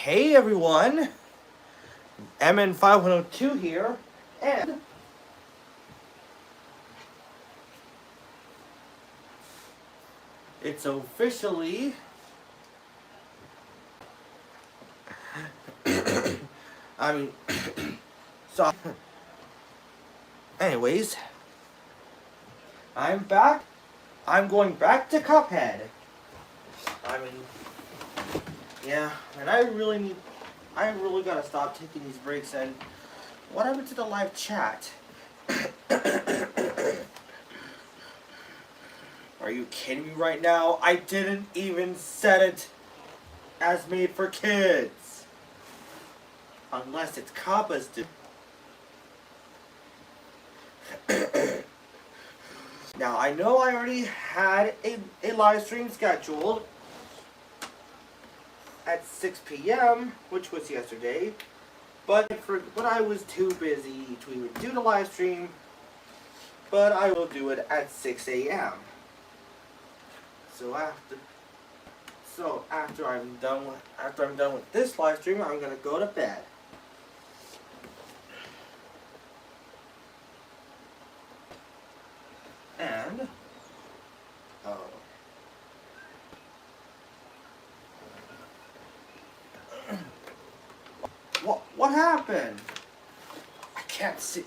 Hey everyone, MN5102 here, and it's officially, I mean, so, anyways, I'm back. I'm going back to Cuphead. I mean, yeah, and I really gotta stop taking these breaks. And what happened to the live chat? Are you kidding me right now? I didn't even set it as made for kids. Unless it's Kappa's do. Now, I know I already had a live stream scheduled at 6 p.m., which was yesterday, but I was too busy to even do the live stream, but I will do it at 6 a.m. So after I'm done with this live stream, I'm gonna go to bed. And what happened? I can't see.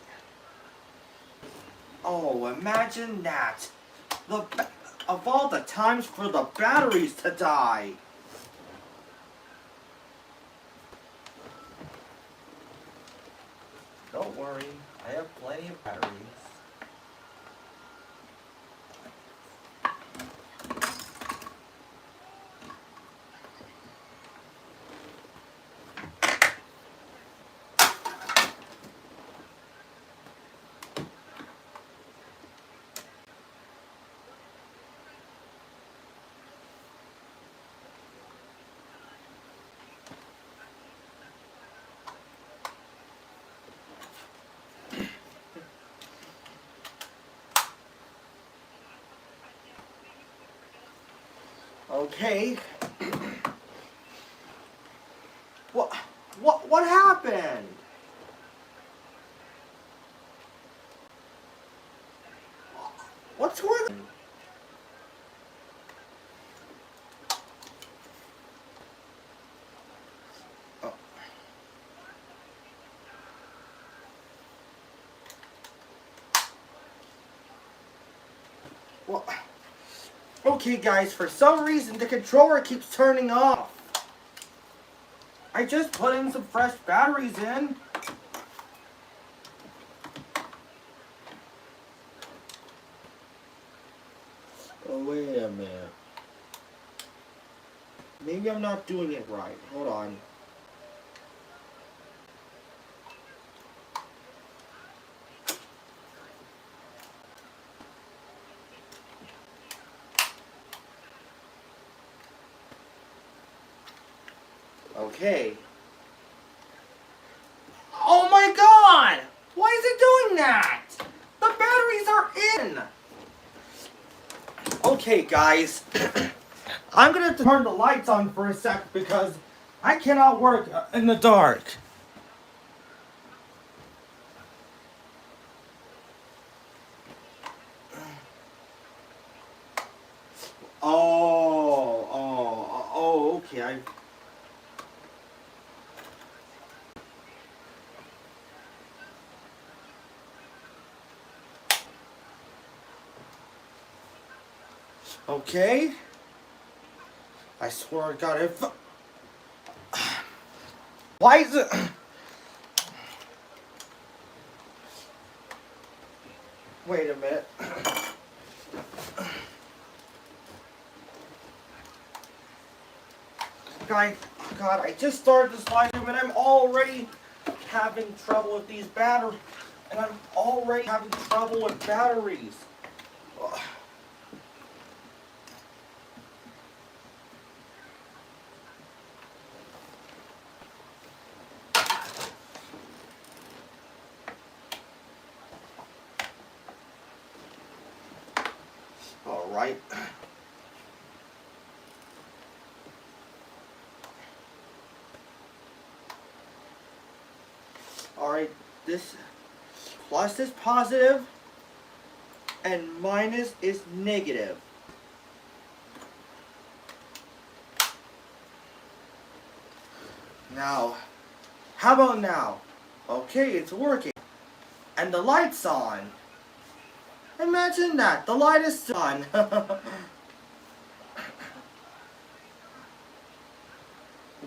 Oh, imagine that. Of all the times for the batteries to die. Don't worry, I have plenty of batteries. Okay. What happened? What's going on? Oh. Well, okay guys, for some reason the controller keeps turning off. I just put in some fresh batteries in. Oh, wait a minute. Maybe I'm not doing it right. Hold on. Okay. Oh my god! Why is it doing that? The batteries are in! Okay, guys. I'm gonna have to turn the lights on for a sec because I cannot work in the dark. Okay. Okay. I swear to God, if... Why is it... Wait a minute. God, I just started this live stream and I'm already having trouble with these batteries. And I'm already having trouble with batteries. Ugh. All right. Alright, this plus is positive and minus is negative. Now, how about now? Okay, it's working. And the light's on. Imagine that, the light is on.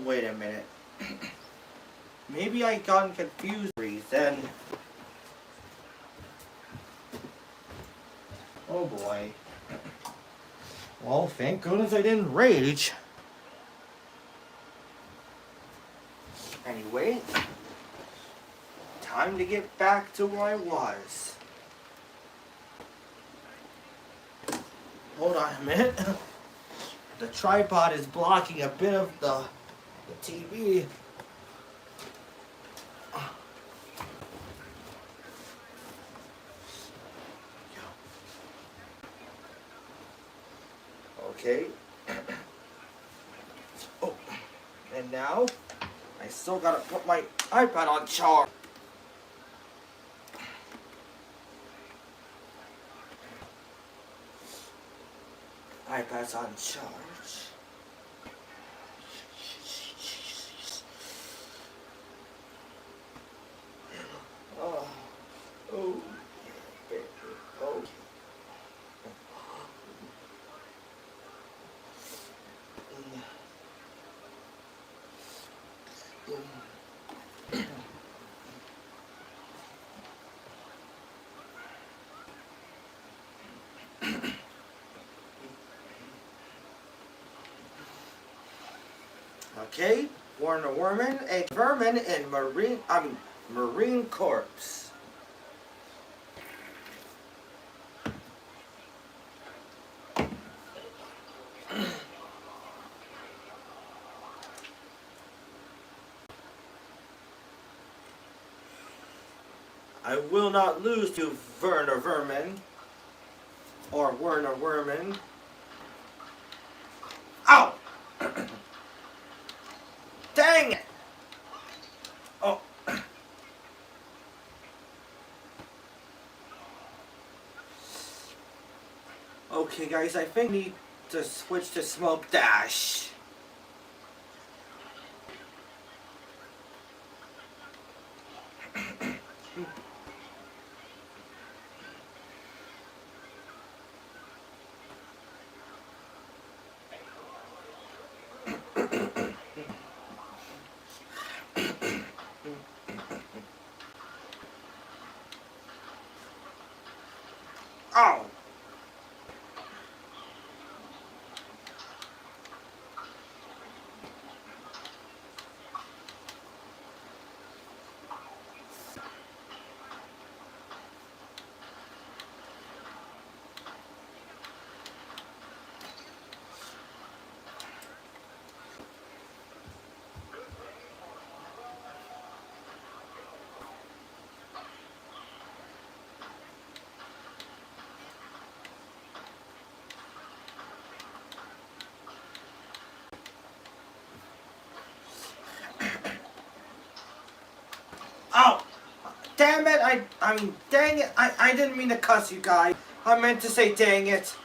Wait a minute. Maybe I got confused then. Oh boy. Well, thank goodness I didn't rage. Anyway, time to get back to where I was. Hold on a minute. The tripod is blocking a bit of the TV. Okay. Oh, and now I still gotta put my iPad on charge. iPad's on charge. Oh, oh, oh. Okay, Warner Worman, a vermin in Marine Corps. I will not lose to Werner Vermin or Werner Werman. Ow! Dang it! Oh. Okay guys, I think I need to switch to Smoke Dash. Oh! Oh! Damn it, I mean, dang it, I didn't mean to cuss you guys. I meant to say dang it.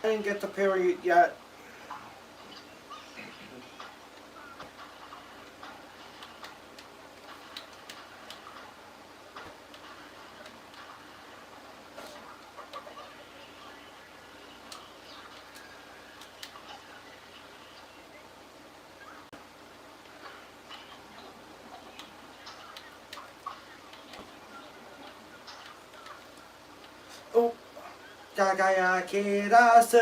I didn't get the period yet. Oh,輝き出す.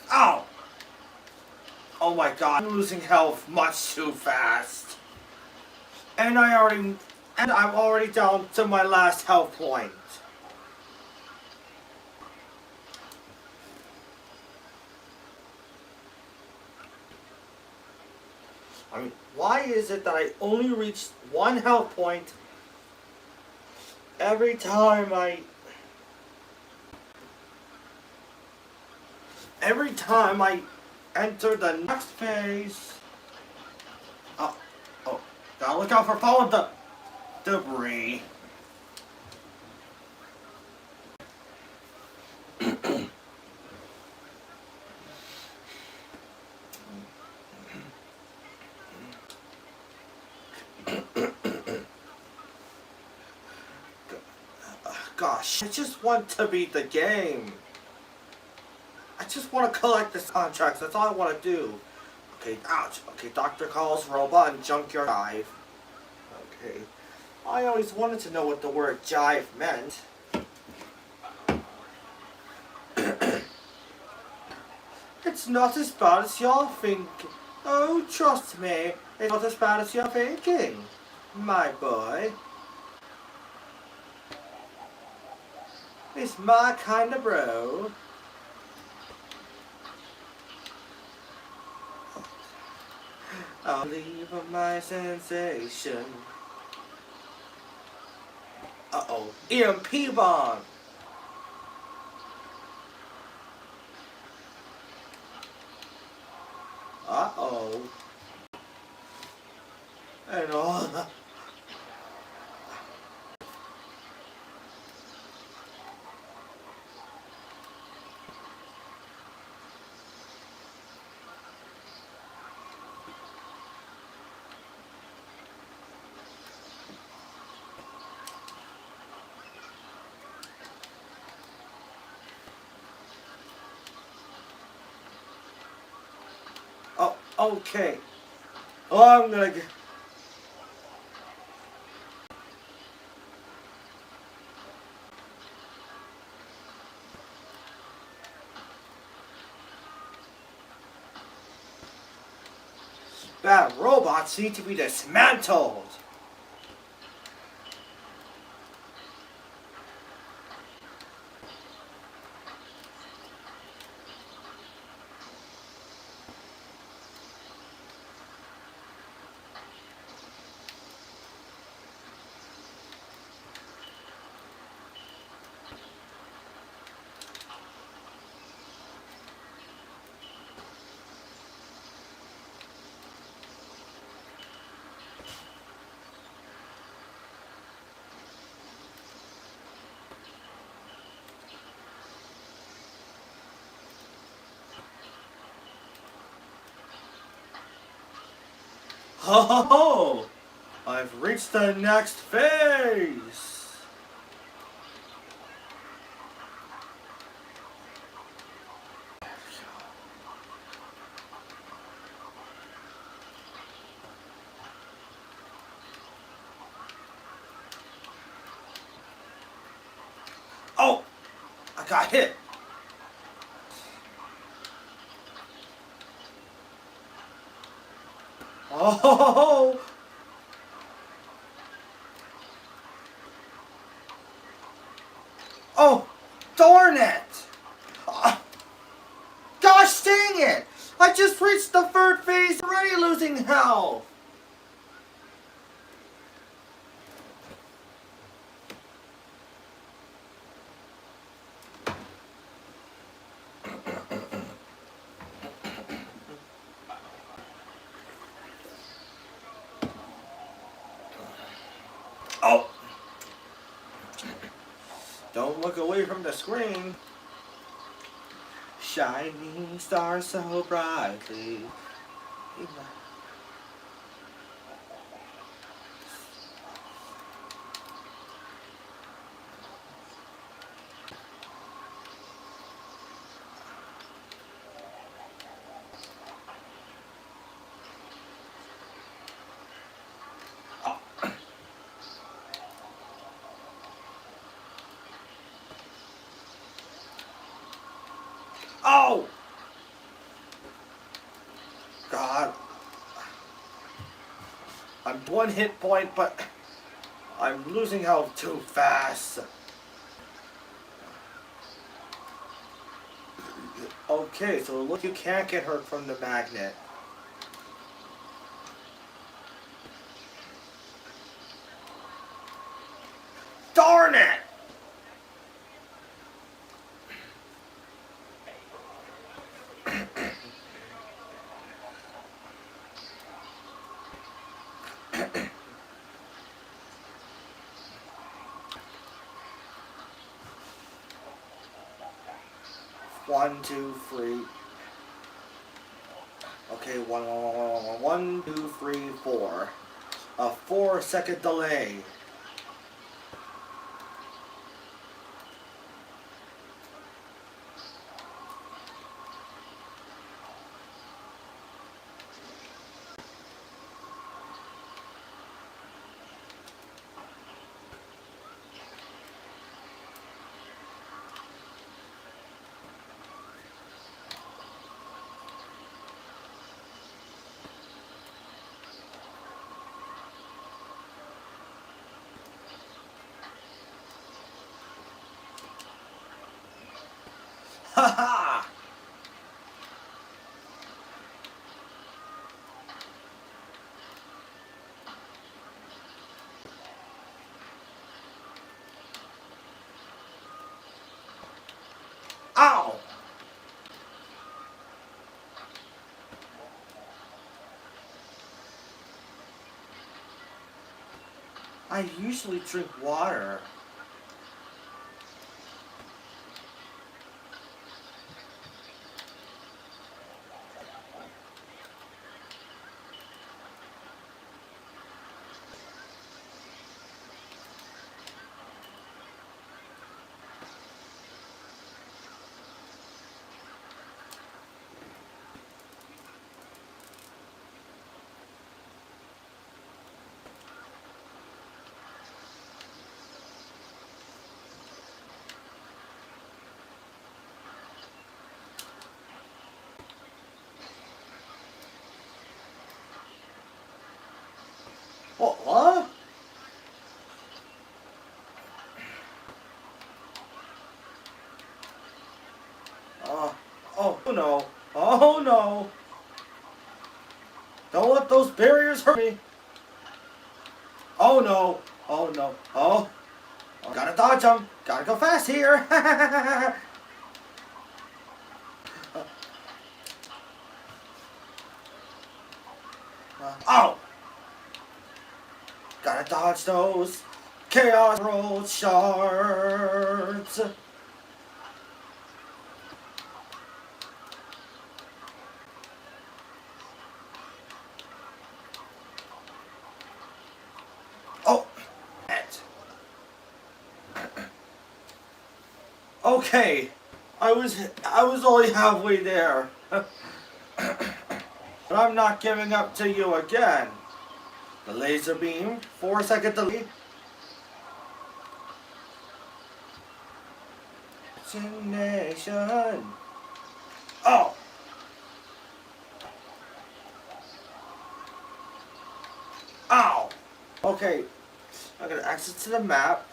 Ow! Oh my god, I'm losing health much too fast. And I'm already down to my last health point. I mean, why is it that I only reach one health point every time I enter the next phase? Oh, oh, gotta look out for falling debris. Gosh, I just want to beat the game. I just want to collect the contracts. That's all I want to do. Okay, ouch. Okay, Dr. Call's robot and junkyard jive. Okay. I always wanted to know what the word jive meant. It's not as bad as you're thinking. Oh, trust me, it's not as bad as you're thinking, my boy. It's my kind of bro. I'll leave my sensation. Uh-oh, EMP bomb. Uh-oh. And all the... Oh, okay. Oh, I'm gonna get... Bad robots need to be dismantled. Ho ho ho! I've reached the next phase! Oh! I got hit! Oh ho ho ho! Oh! Darn it! Uh, Gosh dang it! I just reached the third phase, already losing health! Oh! Don't look away from the screen. Shining stars so brightly. Oh. Oh! God. I'm 1 hit point, but I'm losing health too fast. Okay, so look, you can't get hurt from the magnet. Darn it! One, two, three. Okay, one, two, three, four. A 4-second delay. Ha ha! Ow! I usually drink water. What? Oh no. Oh no. Don't let those barriers hurt me. Oh no. Oh no. Oh. Gotta dodge them. Gotta go fast here. Oh. Gotta dodge those chaos road shards. Oh. Okay. I was only halfway there. But I'm not giving up to you again. The laser beam, 4-second delay. Nation. Oh. Ow. Okay. I'm gonna exit to the map.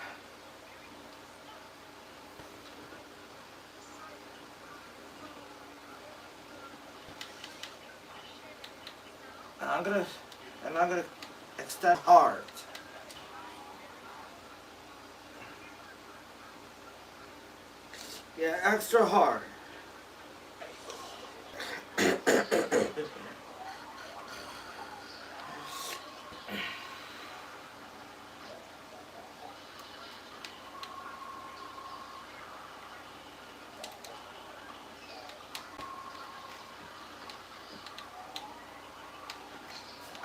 And I'm gonna extend hard. Yeah, extra hard.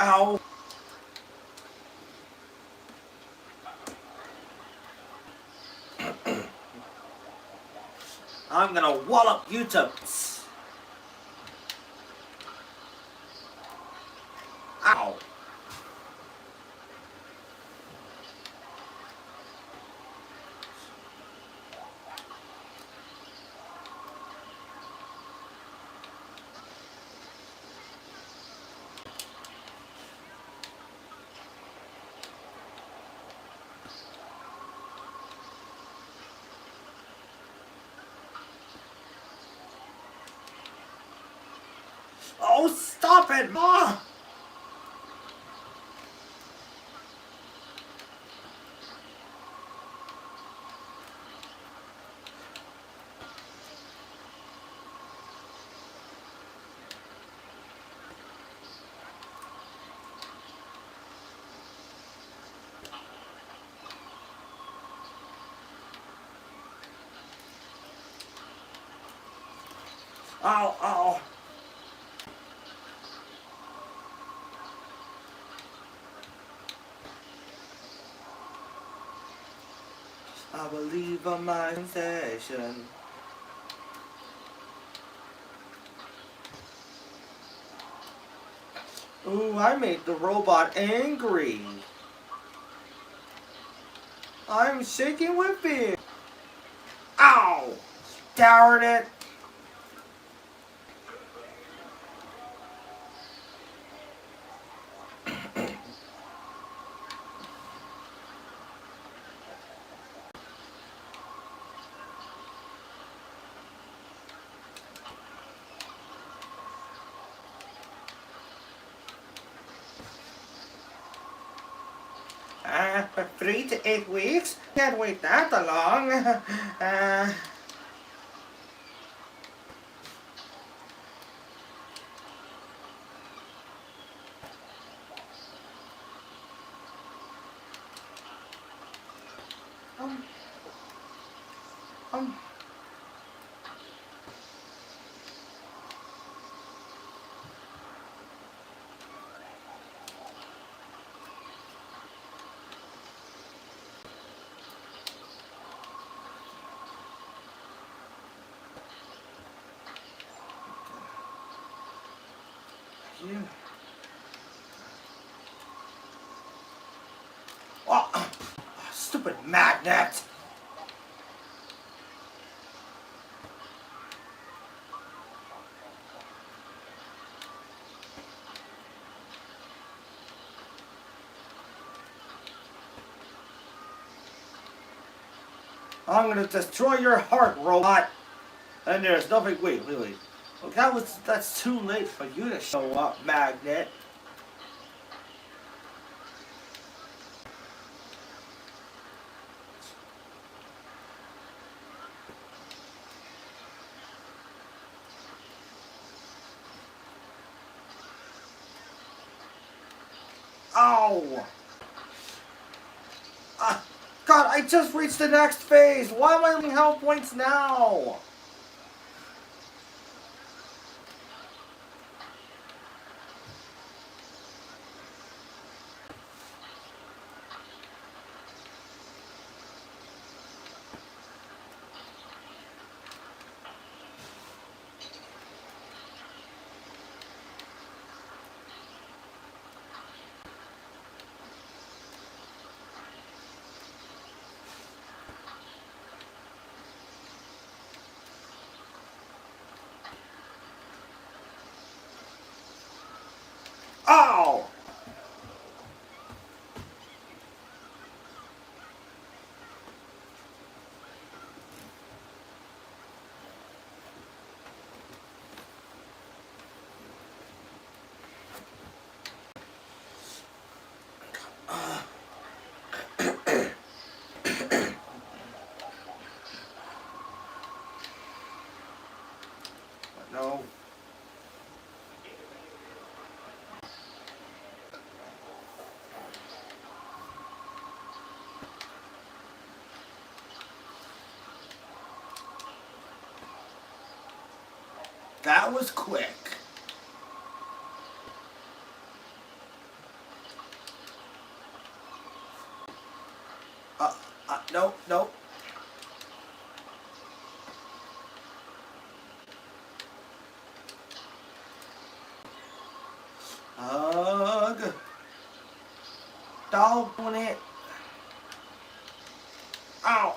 Ow. I'm gonna wallop you to... Ow. Oh, stop it, Ma! Ow, ow. I believe on my sensation. Ooh, I made the robot angry. I'm shaking with fear. Ow! Darn it! For 3 to 8 weeks? Can't wait that long. Um, um, you. Oh, stupid magnet! I'm gonna destroy your heart, robot! And there's nothing. Wait. Look, that's too late for you to show up, magnet. Ow! God, I just reached the next phase! Why am I losing health points now? Ow! No. That was quick. No. Ugh. Doggone it. Ow.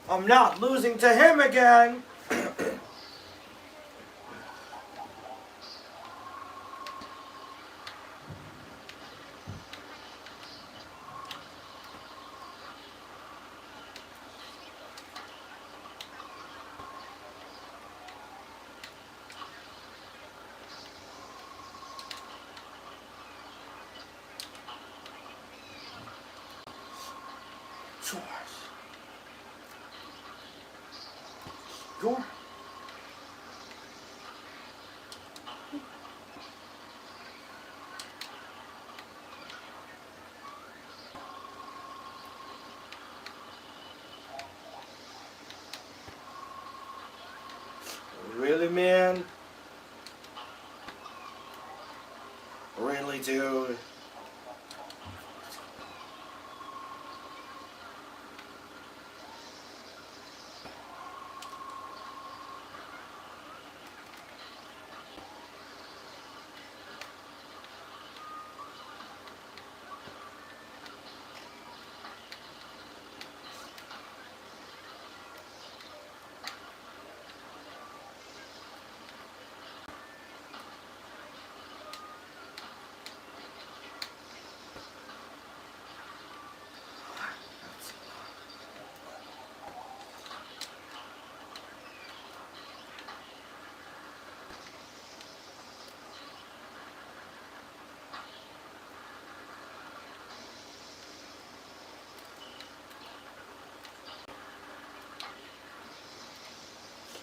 I'm not losing to him again. George. George. Really, man? Really, dude?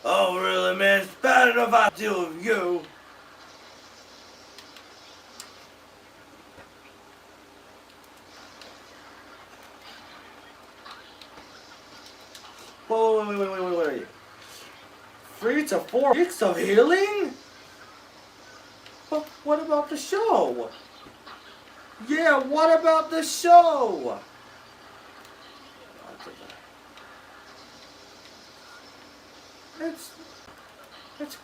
Oh, really, man? It's bad enough I deal with you. Wait. 3 to 4 weeks of healing? But what about the show? Yeah, what about the show? It's... It's...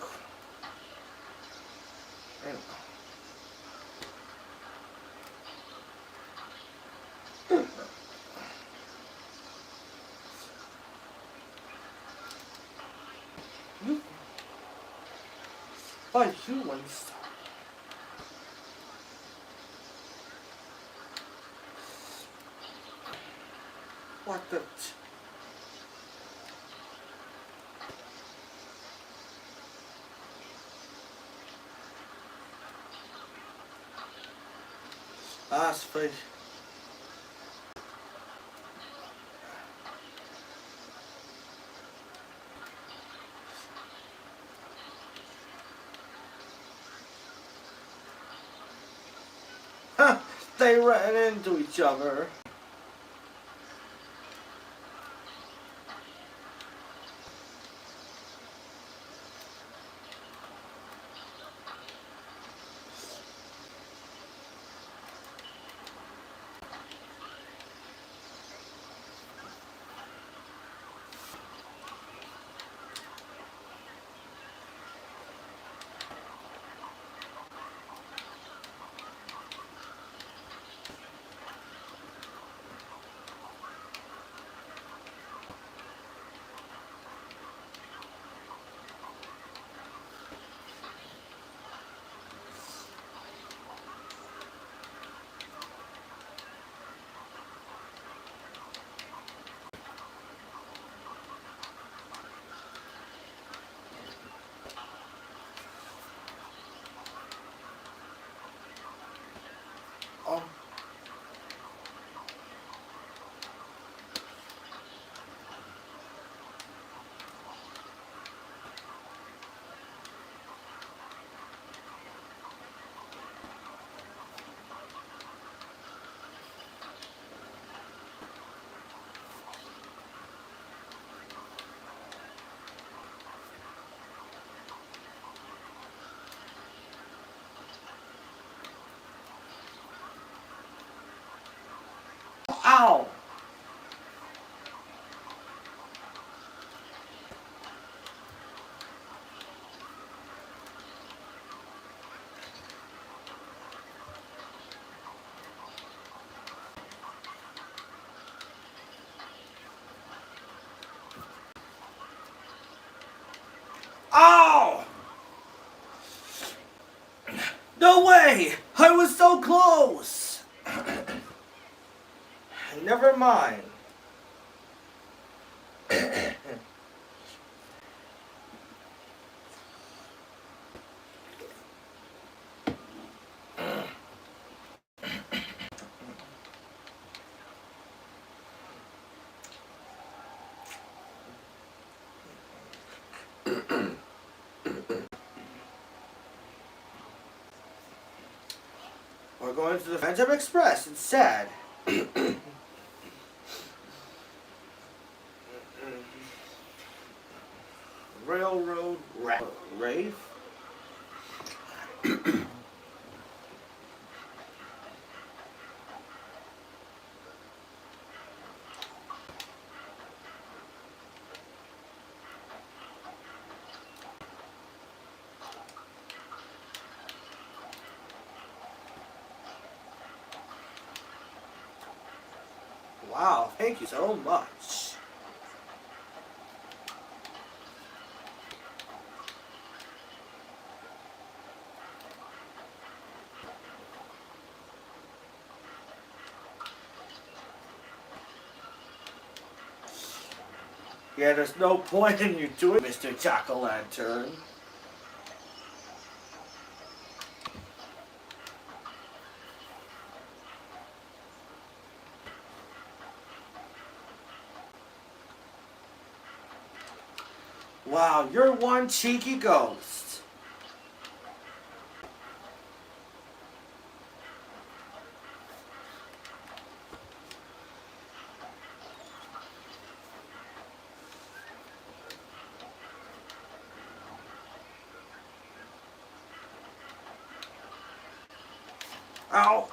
You... By humans. What the... Space. Huh, they ran into each other. Oh. Ow! Ow! No way! I was so close! Never mind. We're going to the Phantom Express instead. Railroad Rafe. Wow, thank you so much. Yeah, there's no point in you doing Mr. Jack-o'-lantern. Wow, you're one cheeky ghost. Ow.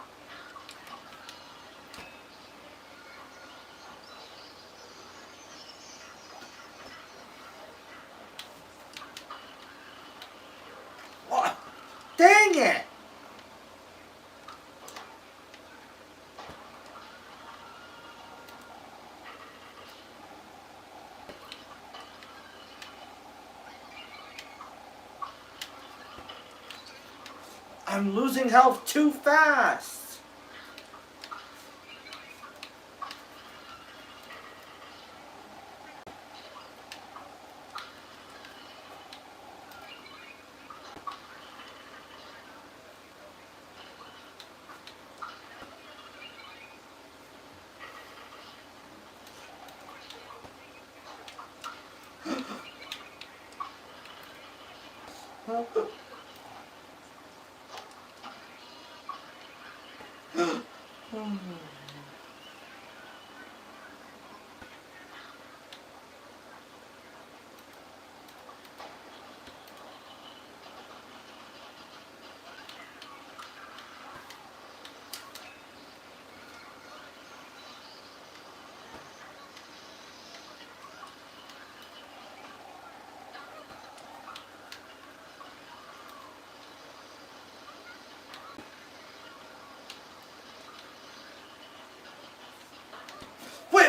What? Dang it! I'm losing health too fast.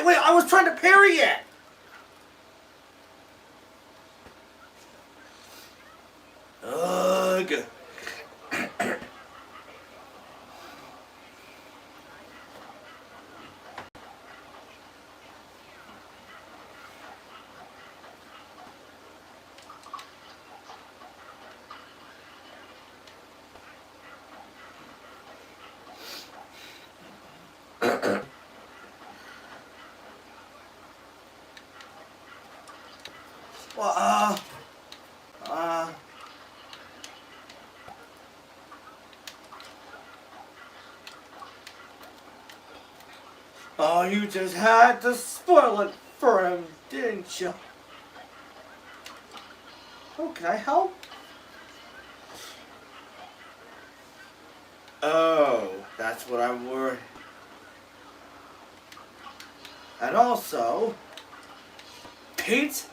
Wait, I was trying to parry it! Ugh. Well, oh, you just had to spoil it for him, didn't you? Oh, can I help? Oh, that's what I'm worried. And also, Pete,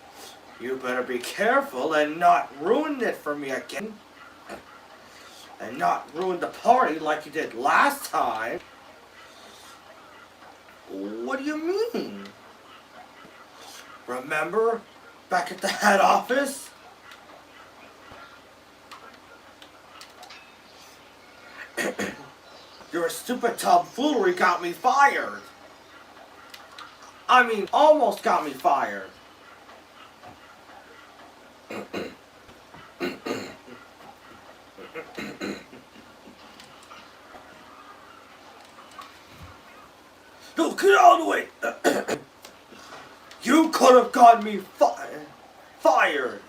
you better be careful and not ruin it for me again. And not ruin the party like you did last time. What do you mean? Remember, back at the head office? Your stupid tomfoolery got me fired. I mean, almost got me fired. No, get out of the way! You could have gotten me fired.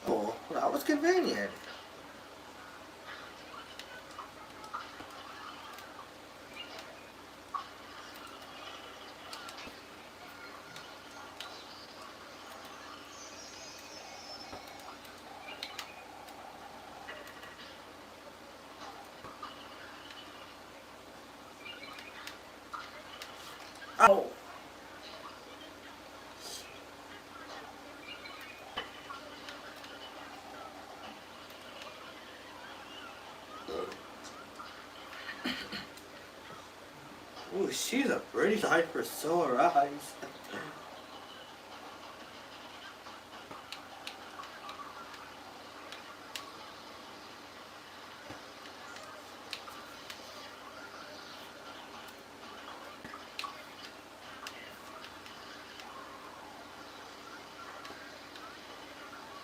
Oh, that was convenient. Oh. Ooh, she's a pretty sight for sore eyes.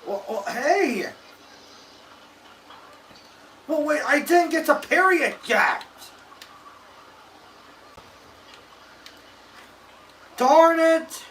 Well, hey! Well, wait, I didn't get to period yet! Darn it!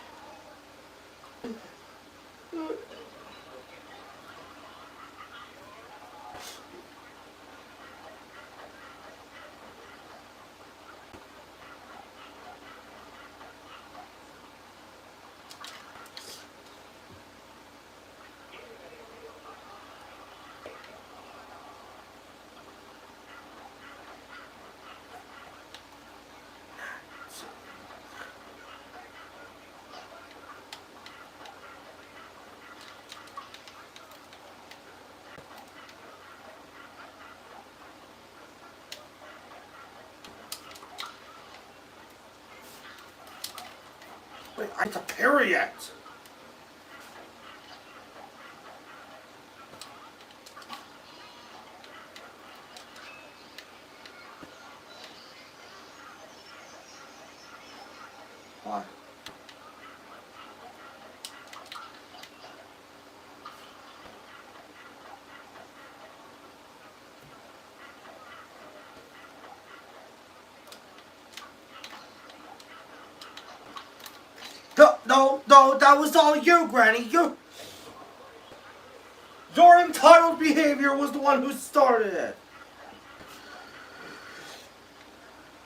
Wait, I get to period! What? No, that was all you, Granny. Your entitled behavior was the one who started it.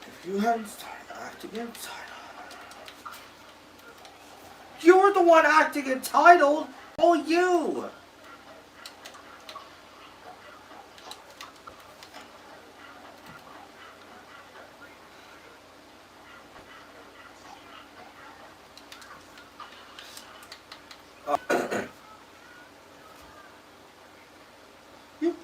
If you hadn't started acting entitled, you were the one acting entitled. Oh, you. You.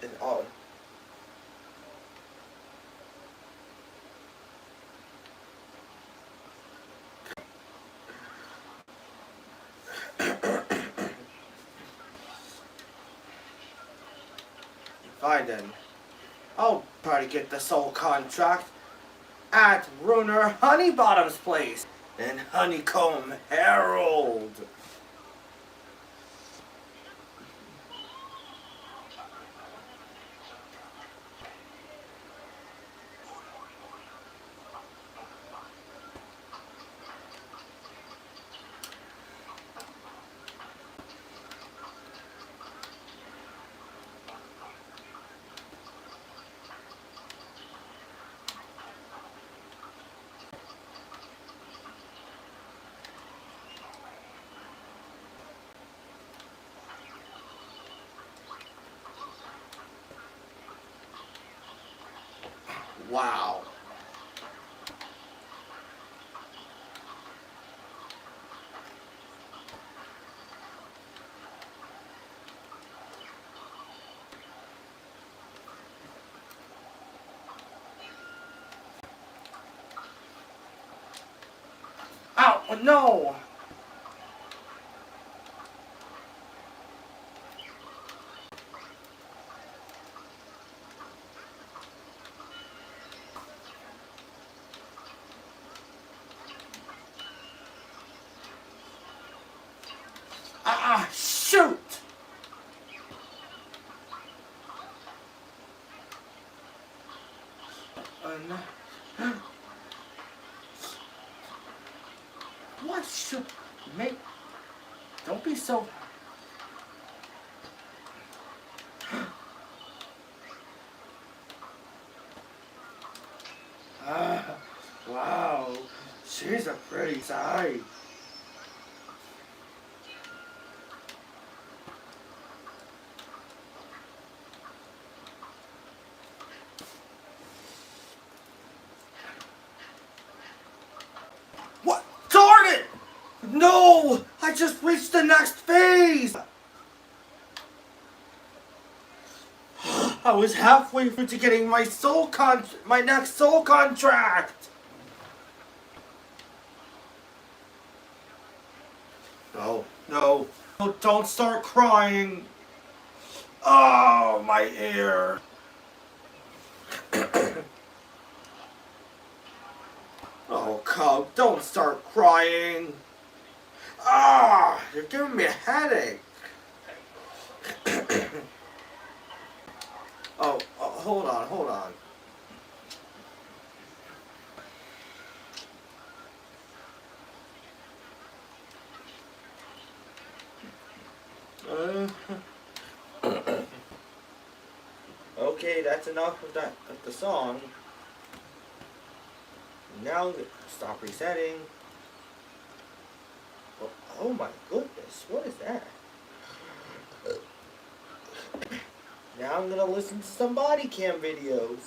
And all. Fine then. I'll try to get the soul contract at Runer Honeybottom's place in Honeycomb Herald. Wow. Oh, no! Ah, shoot! No. What should make? Don't be so. Ah, wow, she's a pretty sight. What? Darn it! No! I just reached the next phase! I was halfway through to getting my my next soul contract! No, no. No, don't start crying! Oh, my ear! Oh, Cub, don't start crying! Ah, you're giving me a headache! Oh, hold on, hold on. Okay, that's enough of that of the song. Now stop resetting. Oh my goodness, what is that? Now I'm gonna listen to some body cam videos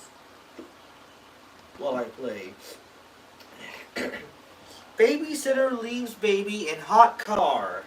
while I play. Babysitter leaves baby in hot car.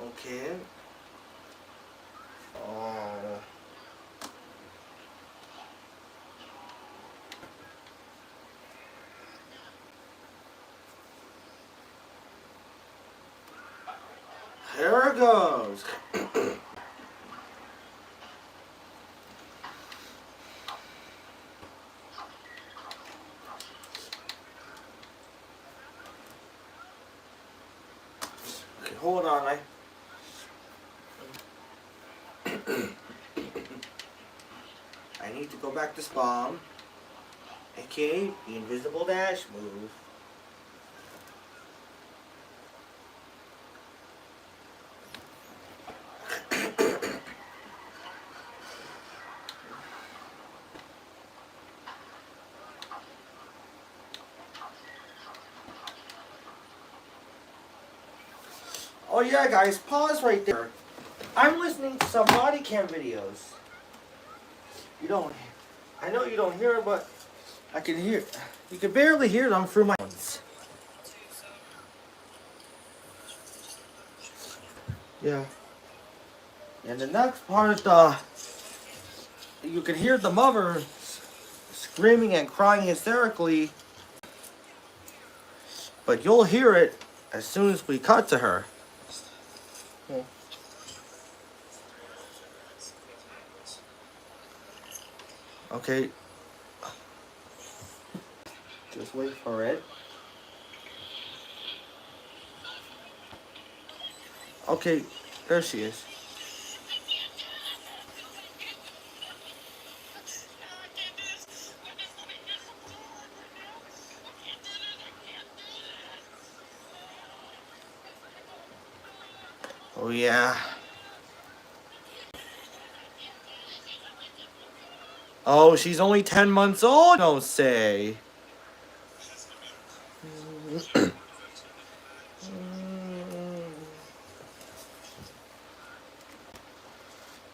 Okay. Oh. Here it goes. Okay, hold on. I need to go back to spawn. Okay, the invisible dash move. Oh yeah, guys, pause right there. I'm listening to some body cam videos. You don't. I know you don't hear it, but I can hear. You can barely hear them through my phones. Yeah. And the next part, you can hear the mother screaming and crying hysterically, but you'll hear it as soon as we cut to her. Okay. Just wait for it. Okay, there she is. Oh yeah. Oh, she's only 10 months old, don't say.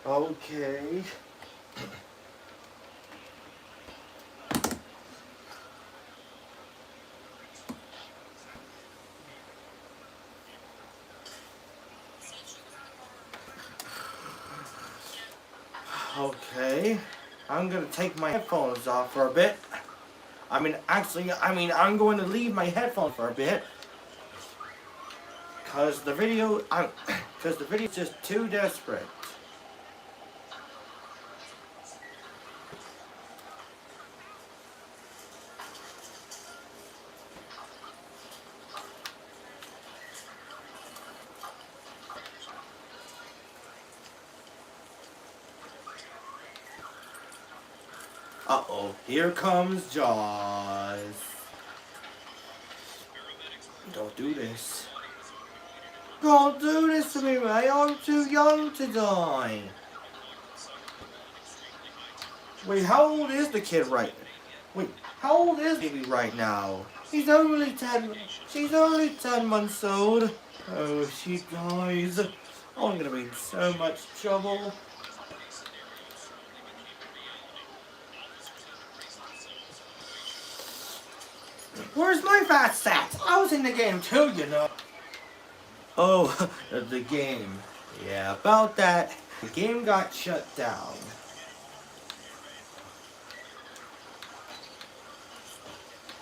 Okay. Okay. I'm gonna take my headphones off for a bit. I'm going to leave my headphones for a bit. Cause the video, cause the video is just too desperate. Uh-oh, here comes Jaws. Don't do this. Don't do this to me, man. I'm too young to die. Wait, how old is the kid right now? Wait, how old is baby right now? She's only 10 months old. Oh, she dies. Oh, I'm gonna be in so much trouble. Where's my fat stats? I was in the game too, you know. Oh, the game. Yeah, about that. The game got shut down.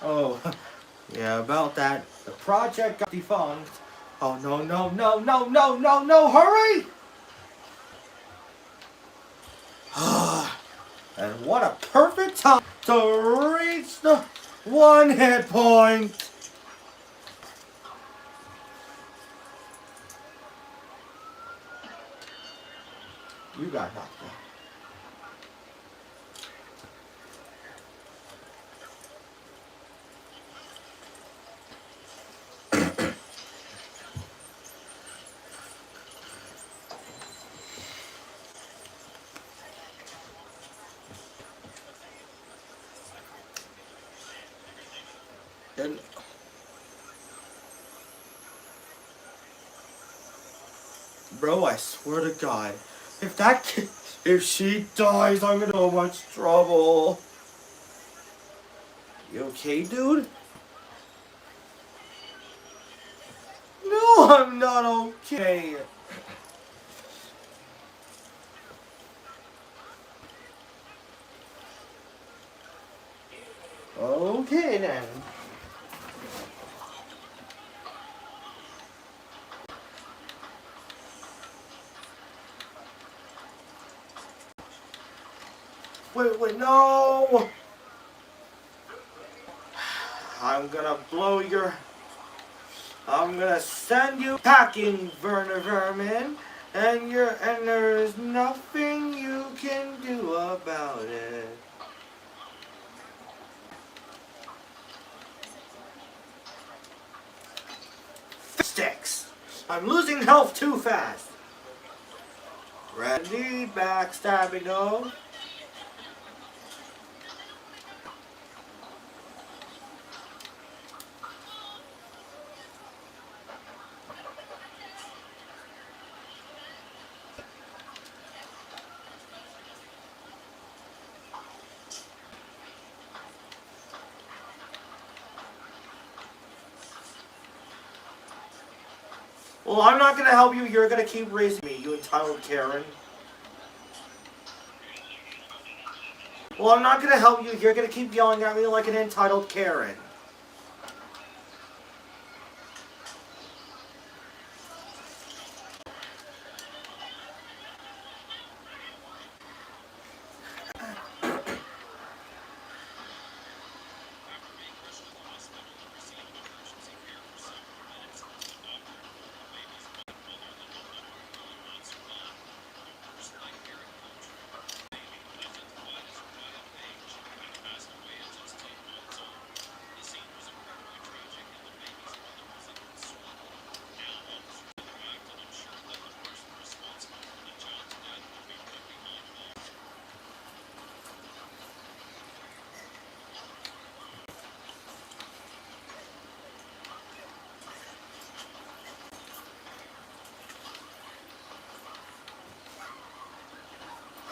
Oh, yeah, about that. The project got defunct. Oh, no, no, no, no, no, no, no, hurry! And what a perfect time to reach the 1 hit point. You got knocked out. And bro, I swear to God, if she dies, I'm in so much trouble. You okay, dude? No, I'm not okay. Okay then. Wait, no! I'm gonna blow your... I'm gonna send you packing, Werner Vermin, and there's nothing you can do about it. Sticks! I'm losing health too fast. Ready, backstabbing though. Well, I'm not gonna help you. You're gonna keep raising me, you entitled Karen. Well, I'm not gonna help you. You're gonna keep yelling at me like an entitled Karen.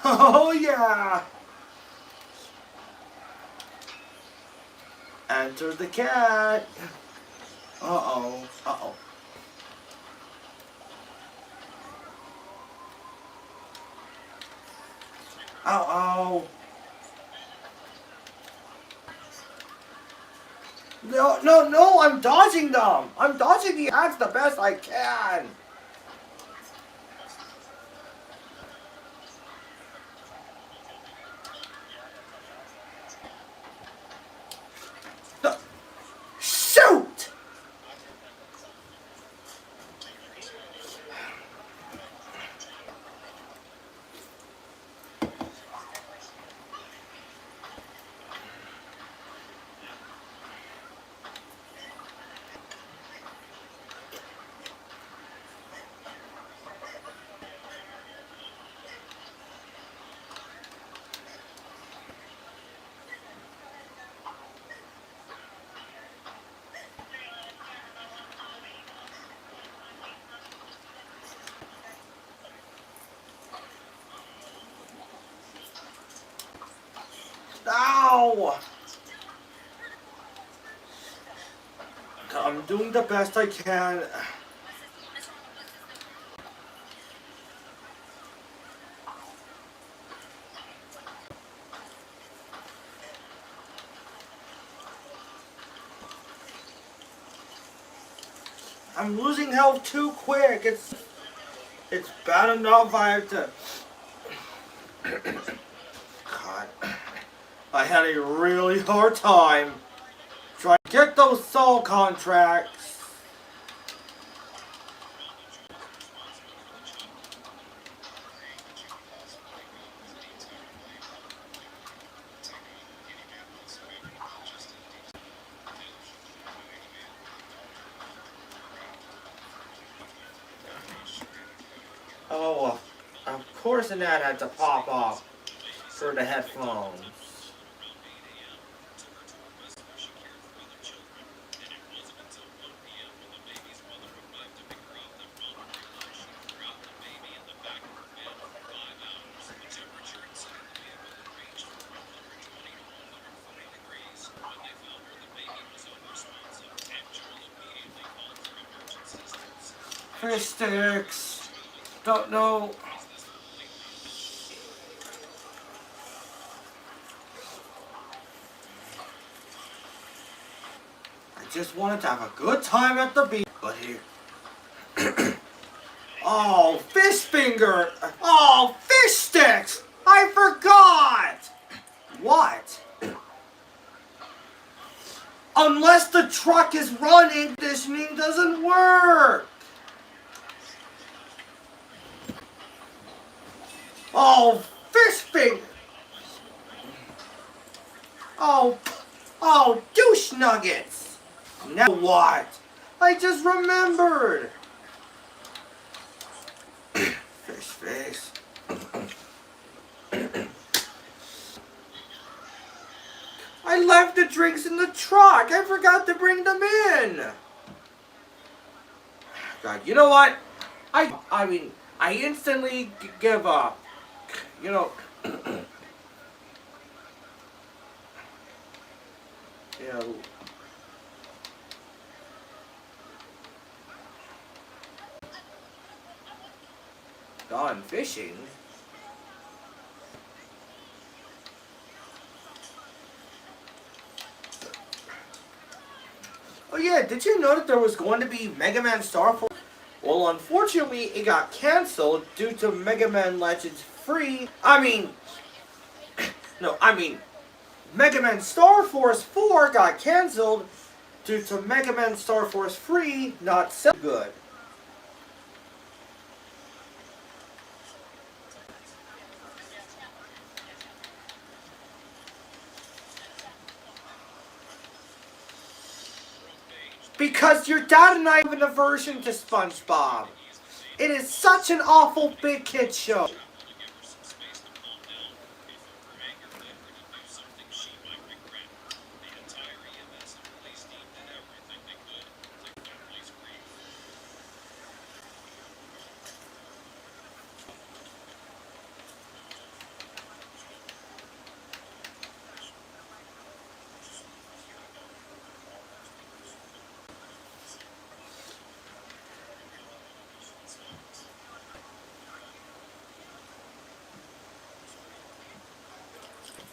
Oh yeah! Enter the cat. Uh-oh. Uh-oh. Uh-oh. No, no, no, I'm dodging them. I'm dodging the ads the best I can. No. Shoot! Ow! I'm doing the best I can. I'm losing health too quick. It's bad enough I have to. God, I had a really hard time trying to get those soul contracts. Oh, of course an ad had to pop off for the headphones. Fish sticks. Don't know. I just wanted to have a good time at the beach. But here. Oh, fish finger. Oh, fish sticks. I forgot. What? Unless the truck is running, conditioning doesn't work. Oh, fish finger. Oh, oh, douche nuggets. Now what? I just remembered. Fish face. I left the drinks in the truck. I forgot to bring them in. God, you know what? I instantly give up. You know, you know. Gone fishing. Oh yeah, did you know that there was going to be Mega Man Star Force? Well, unfortunately, it got canceled due to Mega Man Legends Free. Mega Man Star Force 4 got canceled due to Mega Man Star Force Free not so good. Because your dad and I have an aversion to SpongeBob. It is such an awful big kid show.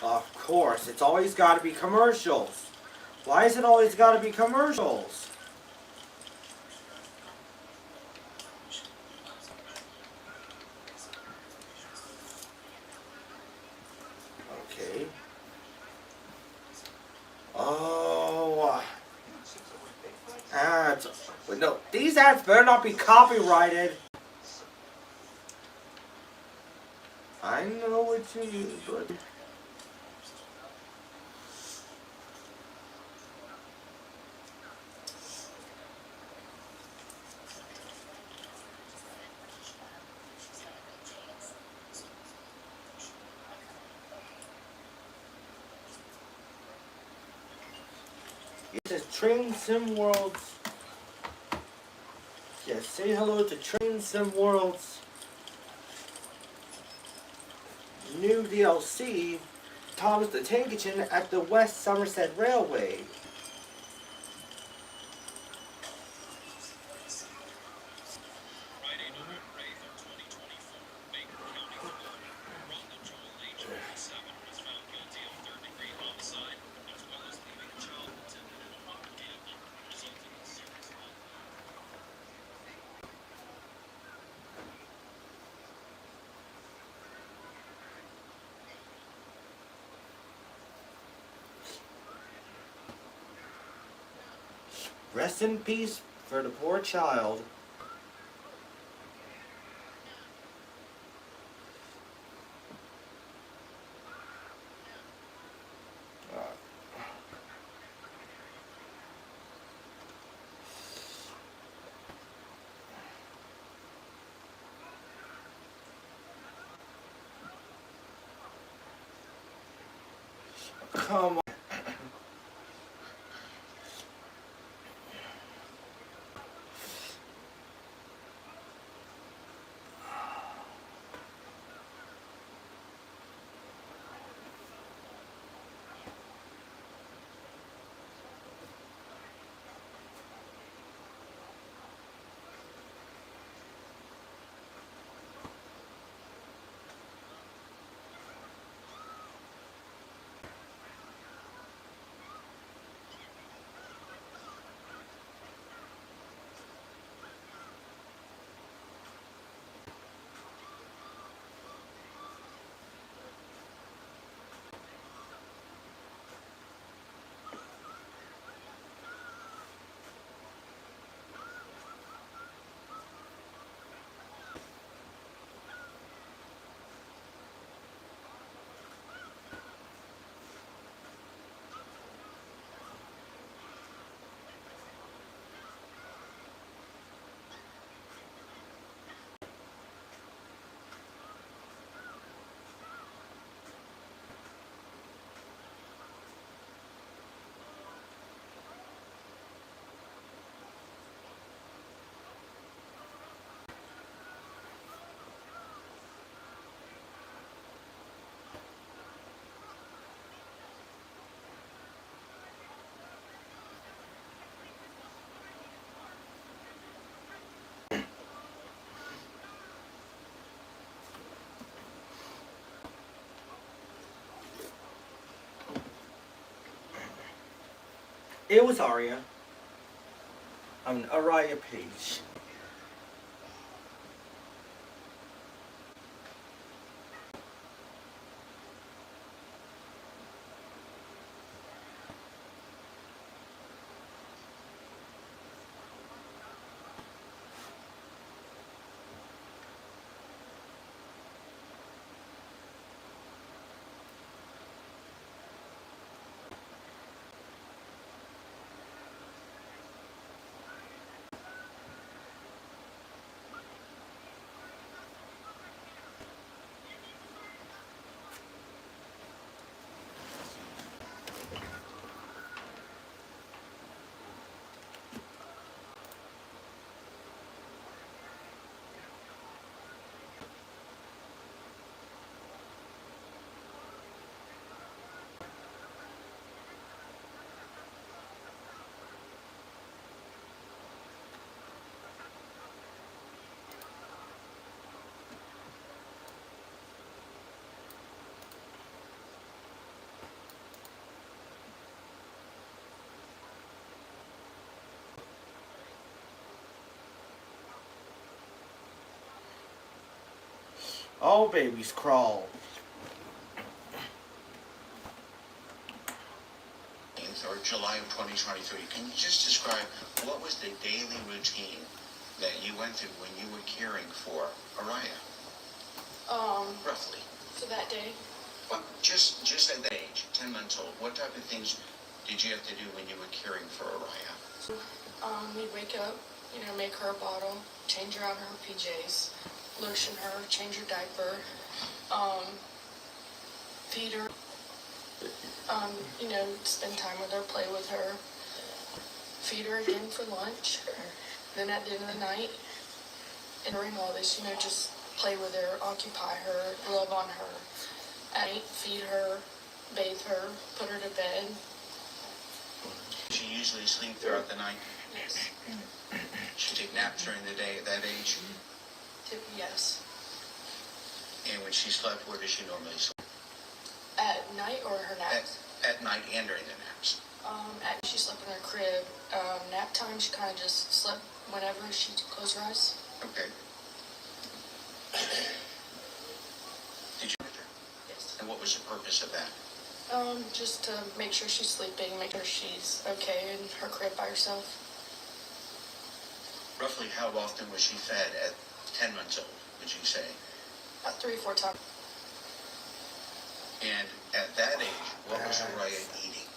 Of course, it's always got to be commercials. Why is it always got to be commercials? Okay. Oh. Ads. Wait, no, these ads better not be copyrighted. I know what you mean, but... It says Train Sim World's. Yes, say hello to Train Sim World's new DLC, Thomas the Tank Engine at the West Somerset Railway. Rest in peace for the poor child. Come on. It was Arya. I'm Arya Page. All babies crawl. Or July of 2023. Can you just describe what was the daily routine that you went through when you were caring for Araya? Roughly. For that day? Well, just at that age, 10 months old, what type of things did you have to do when you were caring for Araya? We'd wake up, make her a bottle, change her out of her PJs, lotion her, change her diaper, feed her, spend time with her, play with her, feed her again for lunch, then at the end of the night, and during all this, just play with her, occupy her, love on her, at night, feed her, bathe her, put her to bed. She usually sleep throughout the night? Yes. She take naps during the day at that age? Yes. And when she slept, where does she normally sleep? At night or her naps? At night and during the naps. She slept in her crib. Nap time, she kind of just slept whenever she closed her eyes. Okay. Did you with her? Yes. And what was the purpose of that? Just to make sure she's sleeping, make sure she's okay in her crib by herself. Roughly how often was she fed at 10 months old, would you say? About 3 or 4 times. And at that age, what was Araya eating?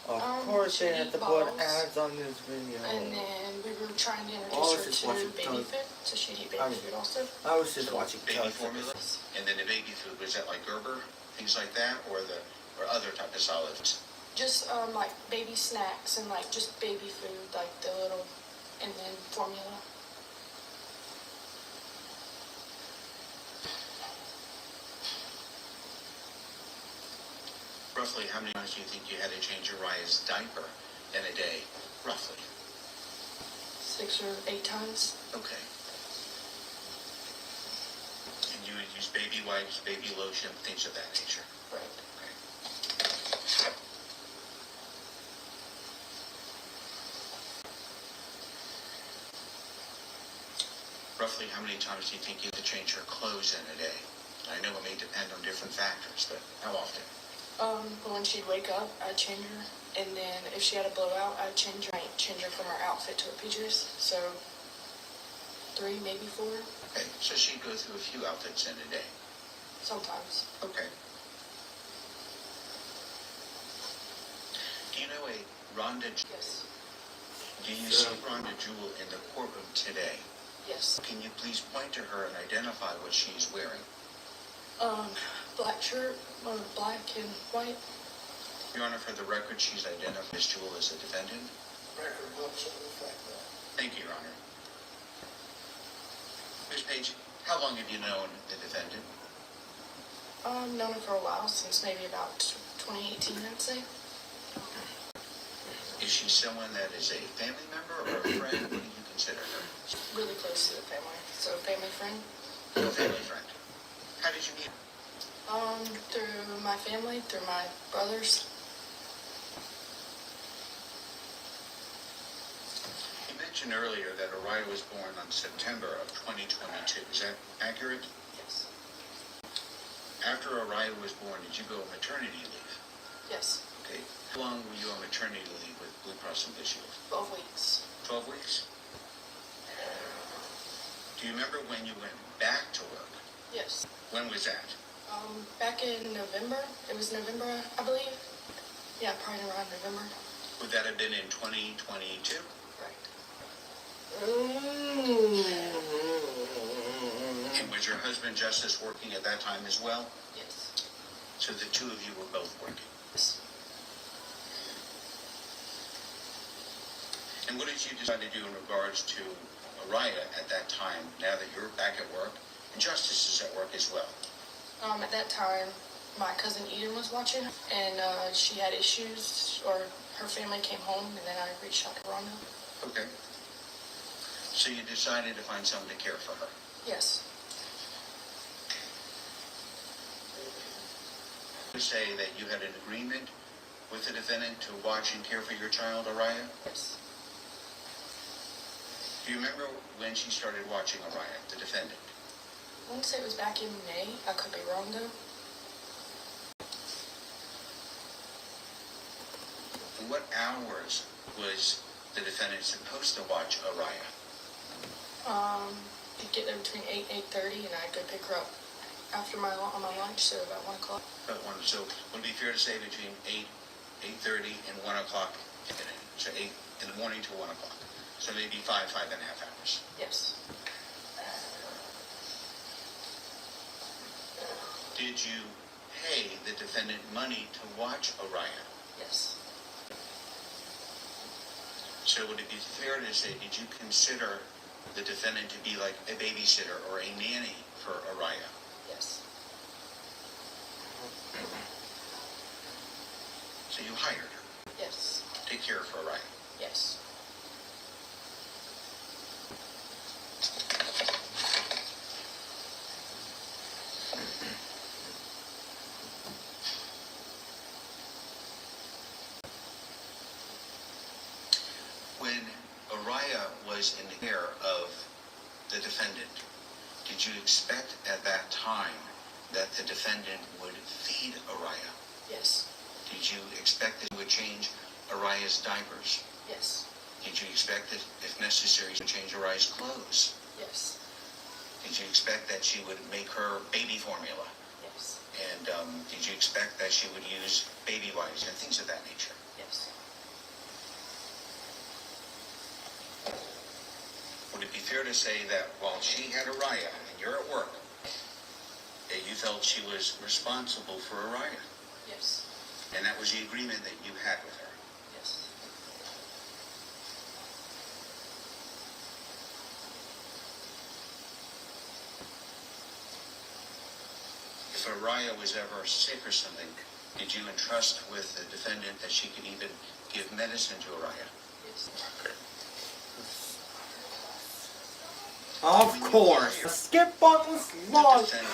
Of course they had to put bottles. ads on this video. And then we were trying to introduce her to baby food, so she'd eat baby food also. I was just watching baby formula, and then the baby food, was that like Gerber, things like that, or other type of solids? Just like baby snacks and like just baby food, like the little, and then formula. Roughly how many times do you think you had to change Araya's diaper in a day? Roughly. 6 or 8 times. Okay. And you would use baby wipes, baby lotion, things of that nature? Right. Okay. Roughly how many times do you think you had to change her clothes in a day? I know it may depend on different factors, but how often? When she'd wake up, I'd change her, and then if she had a blowout, I'd change her from her outfit to her PJs. So 3, maybe 4. Okay, so she'd go through a few outfits in a day. Sometimes. Okay. Do you know a Rhonda? Yes. Do you see Rhonda Jewell in the courtroom today? Yes. Can you please point to her and identify what she's wearing? Black shirt, black and white. Your Honor, for the record, she's identified Ms. Jewell as a defendant. Record books of the fact that. Thank you, Your Honor. Ms. Page, how long have you known the defendant? Known her for a while, since maybe about 2018, I'd say. Is she someone that is a family member or a friend? What do you consider her? Really close to the family, so family friend. A family friend. How did you meet her? Through my family, through my brothers. You mentioned earlier that Araya was born on September of 2022. Is that accurate? Yes. After Araya was born, did you go on maternity leave? Yes. Okay. How long were you on maternity leave with Blue Cross and Blue Shield? 12 weeks. 12 weeks? Do you remember when you went back to work? Yes. When was that? Back in November. It was November, I believe. Yeah, probably around November. Would that have been in 2022? Right. And was your husband Justice working at that time as well? Yes. So the two of you were both working? Yes. And what did you decide to do in regards to Araya at that time, now that you're back at work, and Justice is at work as well? At that time, my cousin Eden was watching, and she had issues, or her family came home, and then I reached out to Rhonda. Okay. So you decided to find someone to care for her? Yes. You say that you had an agreement with the defendant to watch and care for your child, Araya? Yes. Do you remember when she started watching Araya, the defendant? I want to say it was back in May. I could be wrong though. What hours was the defendant supposed to watch Araya? You'd get there between 8 and 8:30, and I'd go pick her up after on my lunch, so about 1 o'clock. So would it be fair to say between 8:30 and 1 o'clock, so 8 in the morning to 1 o'clock. So maybe 5.5 hours. Yes. Did you pay the defendant money to watch Araya? Yes. So would it be fair to say, did you consider the defendant to be like a babysitter or a nanny for Araya? Yes. So you hired her Yes. to take care of Araya? Yes. When Araya was in the care of the defendant, did you expect at that time that the defendant would feed Araya? Yes. Did you expect that he would change Araya's diapers? Yes. Did you expect that, if necessary, to change Araya's clothes? Yes. Did you expect that she would make her baby formula? Yes. And did you expect that she would use baby wipes and things of that nature? Yes. Would it be fair to say that while she had Araya and you're at work, that you felt she was responsible for Araya? Yes. And that was the agreement that you had with her? Yes. If Araya was ever sick or something, did you entrust with the defendant that she could even give medicine to Araya? Yes. Of course. The skip button's The long. defendant,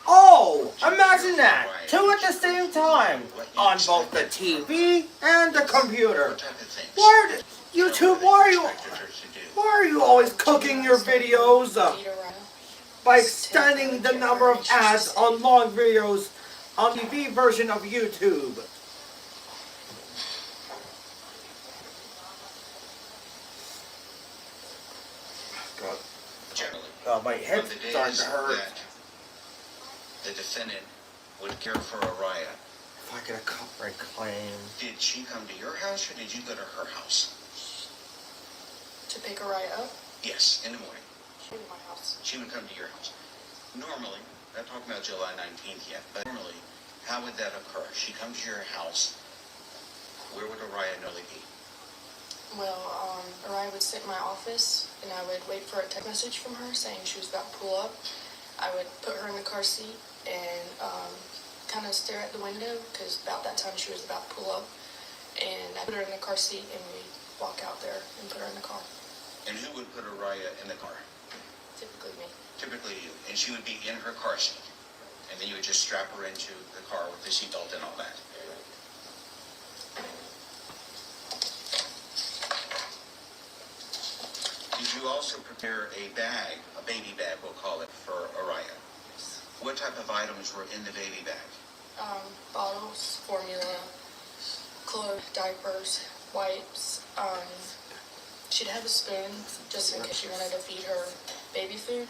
Oh, imagine that. Two at the same time. On both the TV and the computer. what type of things? Why are YouTube, why expected her to do? are you always cooking your videos Feed Araya. by extending the number of ads on long videos on the TV version of YouTube? God, Generally, my on head's the starting days to hurt. that the defendant would care for Araya, If I get a copyright claim. did she come to your house or did you go to her house? To pick Araya up. Yes, in the morning. She was in my house. She would come to your house. Normally, not talking about July 19th yet, but normally, how would that occur? She comes to your house, where would Araya normally be? Well, Araya would sit in my office, and I would wait for a text message from her saying she was about to pull up. I would put her in the car seat and kind of stare at the window, because about that time she was about to pull up. And I put her in the car seat, and we walk out there and put her in the car. And who would put Araya in the car? Typically me. Typically you. And she would be in her car seat. And then you would just strap her into the car with the seatbelt and all that. Did you also prepare a bag, a baby bag we'll call it, for Araya? Yes. What type of items were in the baby bag? Bottles, formula, clothes, diapers, wipes. She'd have a spoon just in case she wanted to feed her baby food.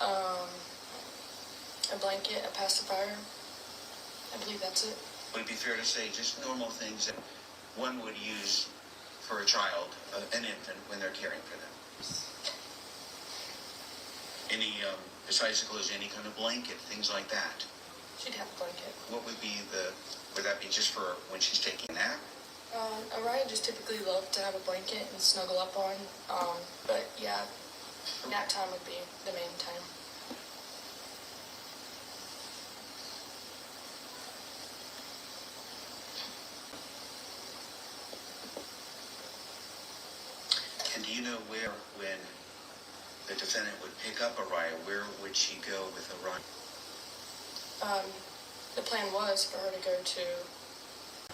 A blanket, a pacifier. I believe that's it. Would it be fair to say just normal things that one would use for a child, an infant, when they're caring for them? Any, besides the clothes, any kind of blanket, things like that? She'd have a blanket. What would be would that be just for when she's taking a nap? Araya just typically loved to have a blanket and snuggle up on. But yeah, nap time would be the main time. And do you know where, when the defendant would pick up Araya, where would she go with Araya? The plan was for her to go to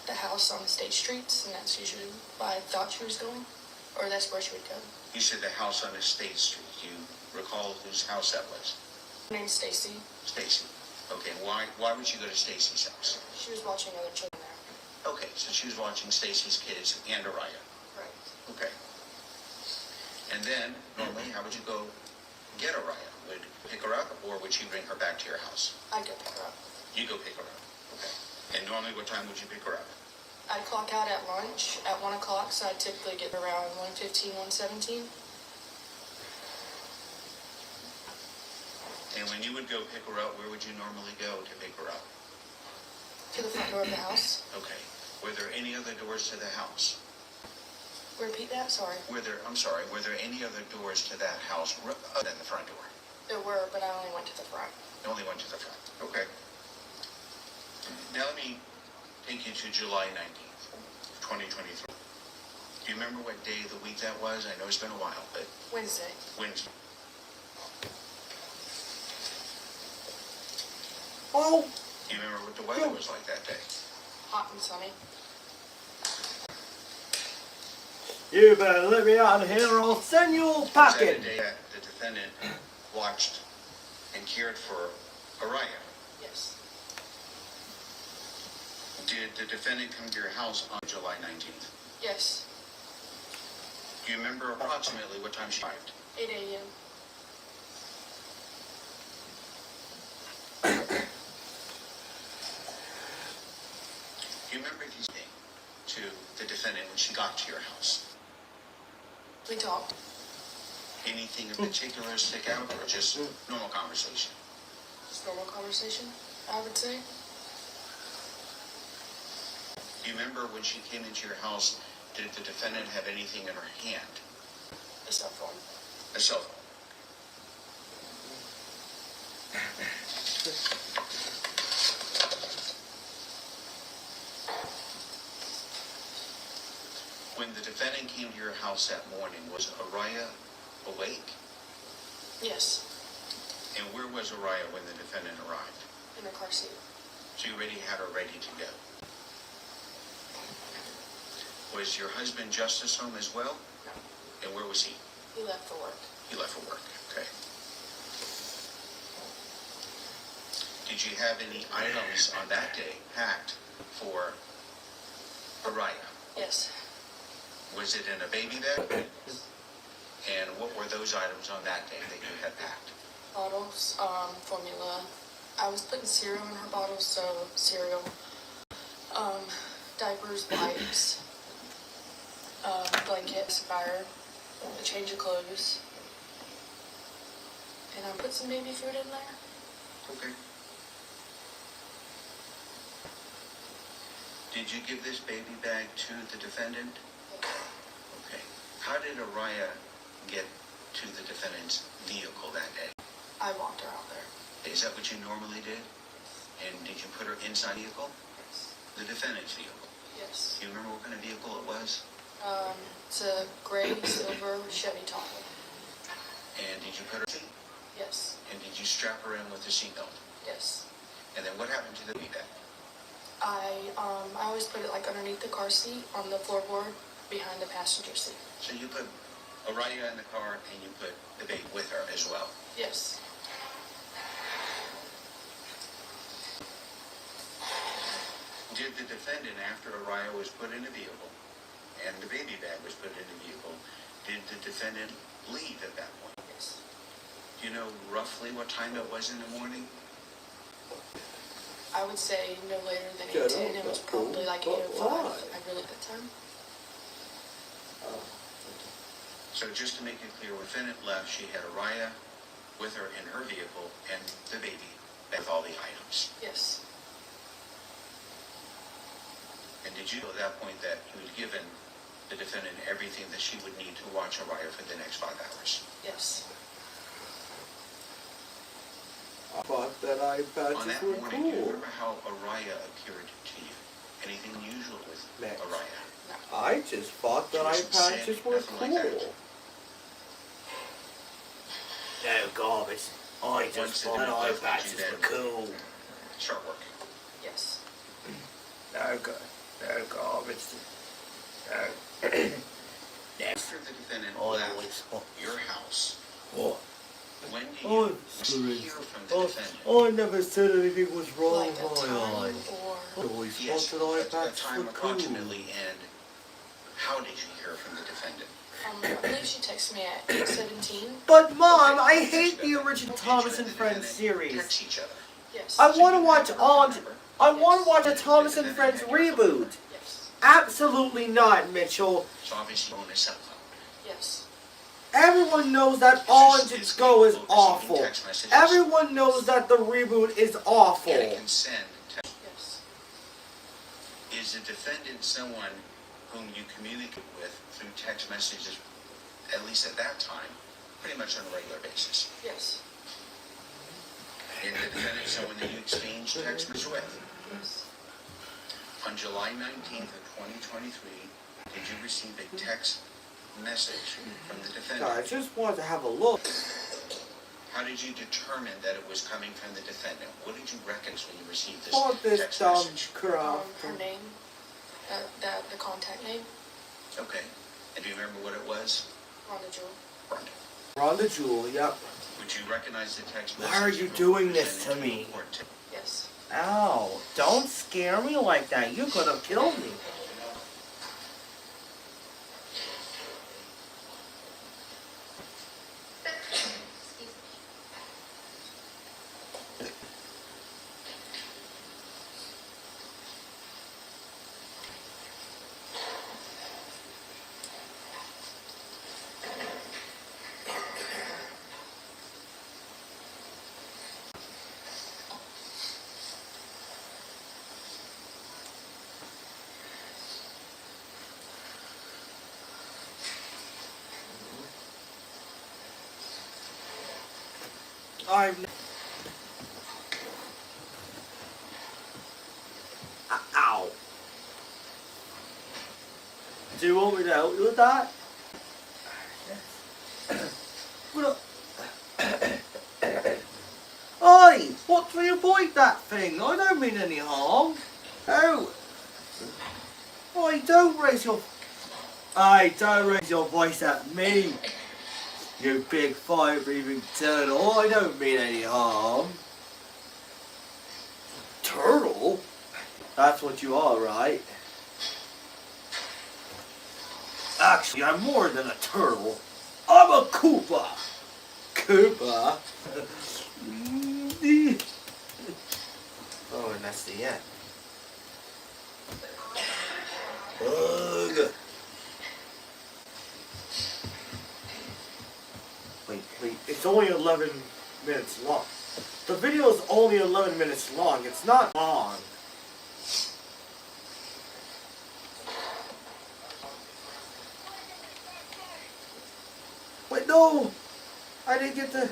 the house on the state streets, and that's usually where I thought she was going, or that's where she would go. You said the house on Estate Street. Do you recall whose house that was? Her name's Stacy. Stacy. Okay, why would you go to Stacy's house? She was watching other children there. Okay, so she was watching Stacy's kids and Araya. Right. Okay. And then, normally, how would you go get Araya? Would you pick her up, or would she bring her back to your house? I'd go pick her up. You go pick her up. Okay. And normally, what time would you pick her up? I'd clock out at lunch at 1 o'clock, so I'd typically get around 1:15, 1:17. And when you would go pick her up, where would you normally go to pick her up? To the front door of the house. Okay. Were there any other doors to the house? Repeat that? Sorry. Were there any other doors to that house other than the front door? There were, but I only went to the front. You only went to the front. Okay. Now let me take you to July 19th, 2023. Do you remember what day of the week that was? I know it's been a while, but Wednesday. Wednesday. Oh, Do you remember what the weather was like that day? Hot and sunny. you better let me out of here or I'll send you a Was that packet. the day that the defendant watched and cared for Araya? Yes. Did the defendant come to your house on July 19th? Yes. Do you remember approximately what time she arrived? 8 a.m. Do you remember these things to the defendant when she got to your house? We talked. Anything in particular stick out, or just normal conversation? Just normal conversation, I would say. Do you remember when she came into your house, did the defendant have anything in her hand? A cell phone. A cell phone. When the defendant came to your house that morning, was Araya awake? Yes. And where was Araya when the defendant arrived? In her car seat. So you already had her ready to go. Was your husband Justice home as well? No. And where was he? He left for work. He left for work. Okay. Did you have any items on that day packed for Araya? Yes. Was it in a baby bag? And what were those items on that day that you had packed? Bottles, formula. I was putting cereal in her bottles, so cereal. Diapers, wipes, blankets, fire, a change of clothes. And I put some baby food in there. Okay. Did you give this baby bag to the defendant? Okay. How did Araya get to the defendant's vehicle that day? I walked her out there. Is that what you normally did? And did you put her inside the vehicle? Yes. The defendant's vehicle? Yes. Do you remember what kind of vehicle it was? It's a gray, silver Chevy Tahoe. And did you put her seat? Yes. And did you strap her in with the seatbelt? Yes. And then what happened to the baby bag? I always put it like underneath the car seat on the floorboard behind the passenger seat. So you put Araya in the car and you put the baby with her as well. Yes. Did the defendant, after Araya was put in the vehicle and the baby bag was put in the vehicle, did the defendant leave at that point? Yes. Do you know roughly what time it was in the morning? I would say no later than Get 8:10. It was probably like 8:05. I really good time. So just to make it clear, when the defendant left, she had Araya with her in her vehicle and the baby with all the items. Yes. And did you know at that point that you had given the defendant everything that she would need to watch Araya for the next 5 hours? Yes. I thought that On iPads that were morning, do you cool. remember how Araya appeared to you? Anything unusual with Next. Araya? No. I just thought that She wasn't sick, iPads were nothing like that. cool. No garbage. I Once just the thought new left, iPads you then were cool. start working. Yes. No garbage. No. After the defendant Always left hot. your house, What? When do you Oh, hear from the oh, defendant? I never said anything was wrong Like with a my time eye. or I always Yes, wanted a iPads time for cool. approximately, and how did you hear from the defendant? I believe she texted me at 8:17. But Mom, I hate the original Thomas and Friends series. Text each other. Yes. I want to you watch have all. her number? I want Yes. to watch a Thomas and Friends reboot. Yes. Absolutely not, Mitchell. So obviously you own a cell phone. Yes. Everyone knows that All Engines Go is awful. Everyone knows that the reboot is awful. And it can send text. Yes. Is the defendant someone whom you communicate with through text messages, at least at that time, pretty much on a regular basis? Yes. Is the defendant someone that you exchange text messages with? Yes. On July 19th of 2023, did you receive a text message from the God, I defendant? just wanted to have a look. How did you determine that it was coming from the defendant? What did you reckon when you received this Want this text dumb message? crap. Her name, the contact name, Okay. And do you remember what it was? Rhonda Jewel. Rhonda. Rhonda Jewel, yep. Would you recognize the text message? Why are you from doing the this to defendant me? report to? Yes. Ow, don't scare me like that. You could have killed me. Ow. Do you want me to help you with that? What Oi! What do you point that thing? I don't mean any harm. Oh. Oi, don't raise your... don't raise your voice at me. You big fire-breathing turtle. I don't mean any harm. Turtle? That's what you are, right? Actually, I'm more than a turtle. I'm a Koopa. Koopa? Oh, and that's the end. Ugh. Wait, it's only 11 minutes long. The video is only 11 minutes long. It's not long. Wait, no! I didn't get the...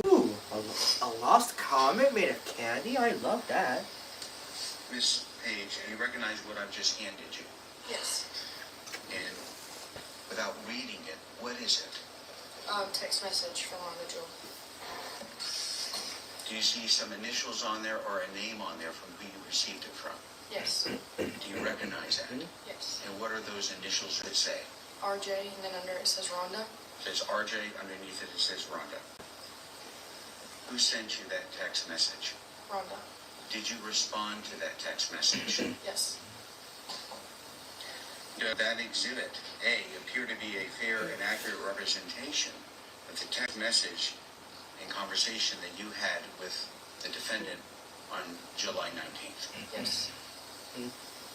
Ooh, a lost comet made of candy? I love that. Miss Page, do you recognize what I've just handed you? Yes. And without reading it, what is it? Text message from Rhonda Jewel. Do you see some initials on there or a name on there from who you received it from? Yes. Do you recognize that? Yes. And what are those initials that say? RJ, and then under it says Rhonda. It says RJ, underneath it says Rhonda. Who sent you that text message? Rhonda. Did you respond to that text message? Yes. Does that exhibit, A, appear to be a fair and accurate representation of the text message and conversation that you had with the defendant on July 19th? Yes.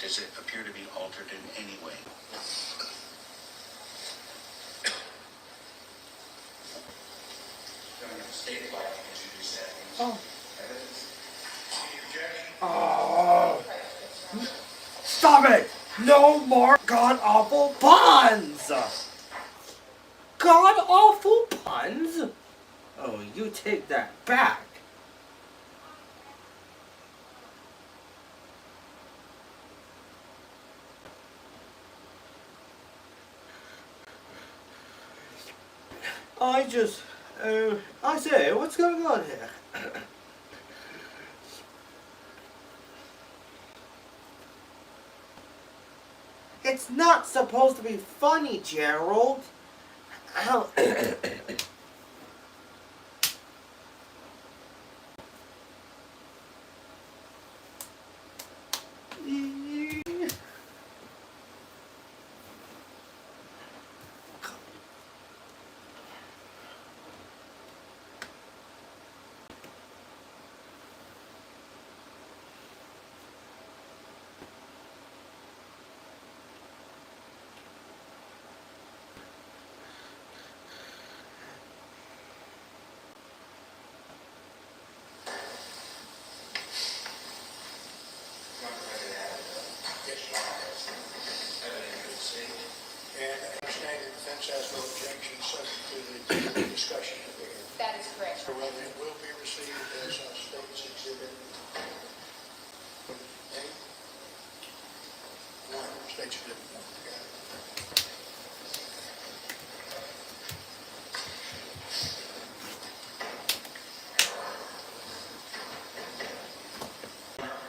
Does it appear to be altered in any way? No. State by introduce that. Oh. Evidence. Oh. Stop it! No more god-awful puns! God-awful puns? Oh, you take that back. I say, what's going on here? It's not supposed to be funny, Gerald. Ow. And understanding the defense has no objection subject to the discussion that we had. That is correct. So it will be received as State's Exhibit A. One, State's Exhibit 1. Got it.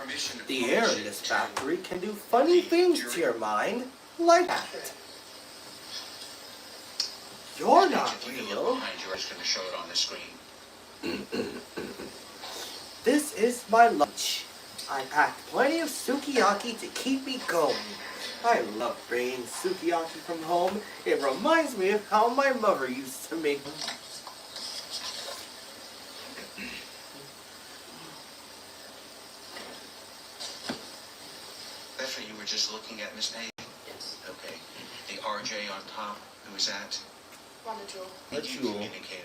Permission to The air publish in this it factory can do funny things to your mind, like that. You're not If you look real. behind you, it's going to show it on the screen. This is my lunch. I packed plenty of sukiyaki to keep me going. I love bringing sukiyaki from home. It reminds me of how my mother used to make them. That's what you were just looking at, Miss Page? Yes. Okay. The RJ on top, who is that? Wanda Jewel. Did That's you cool. communicate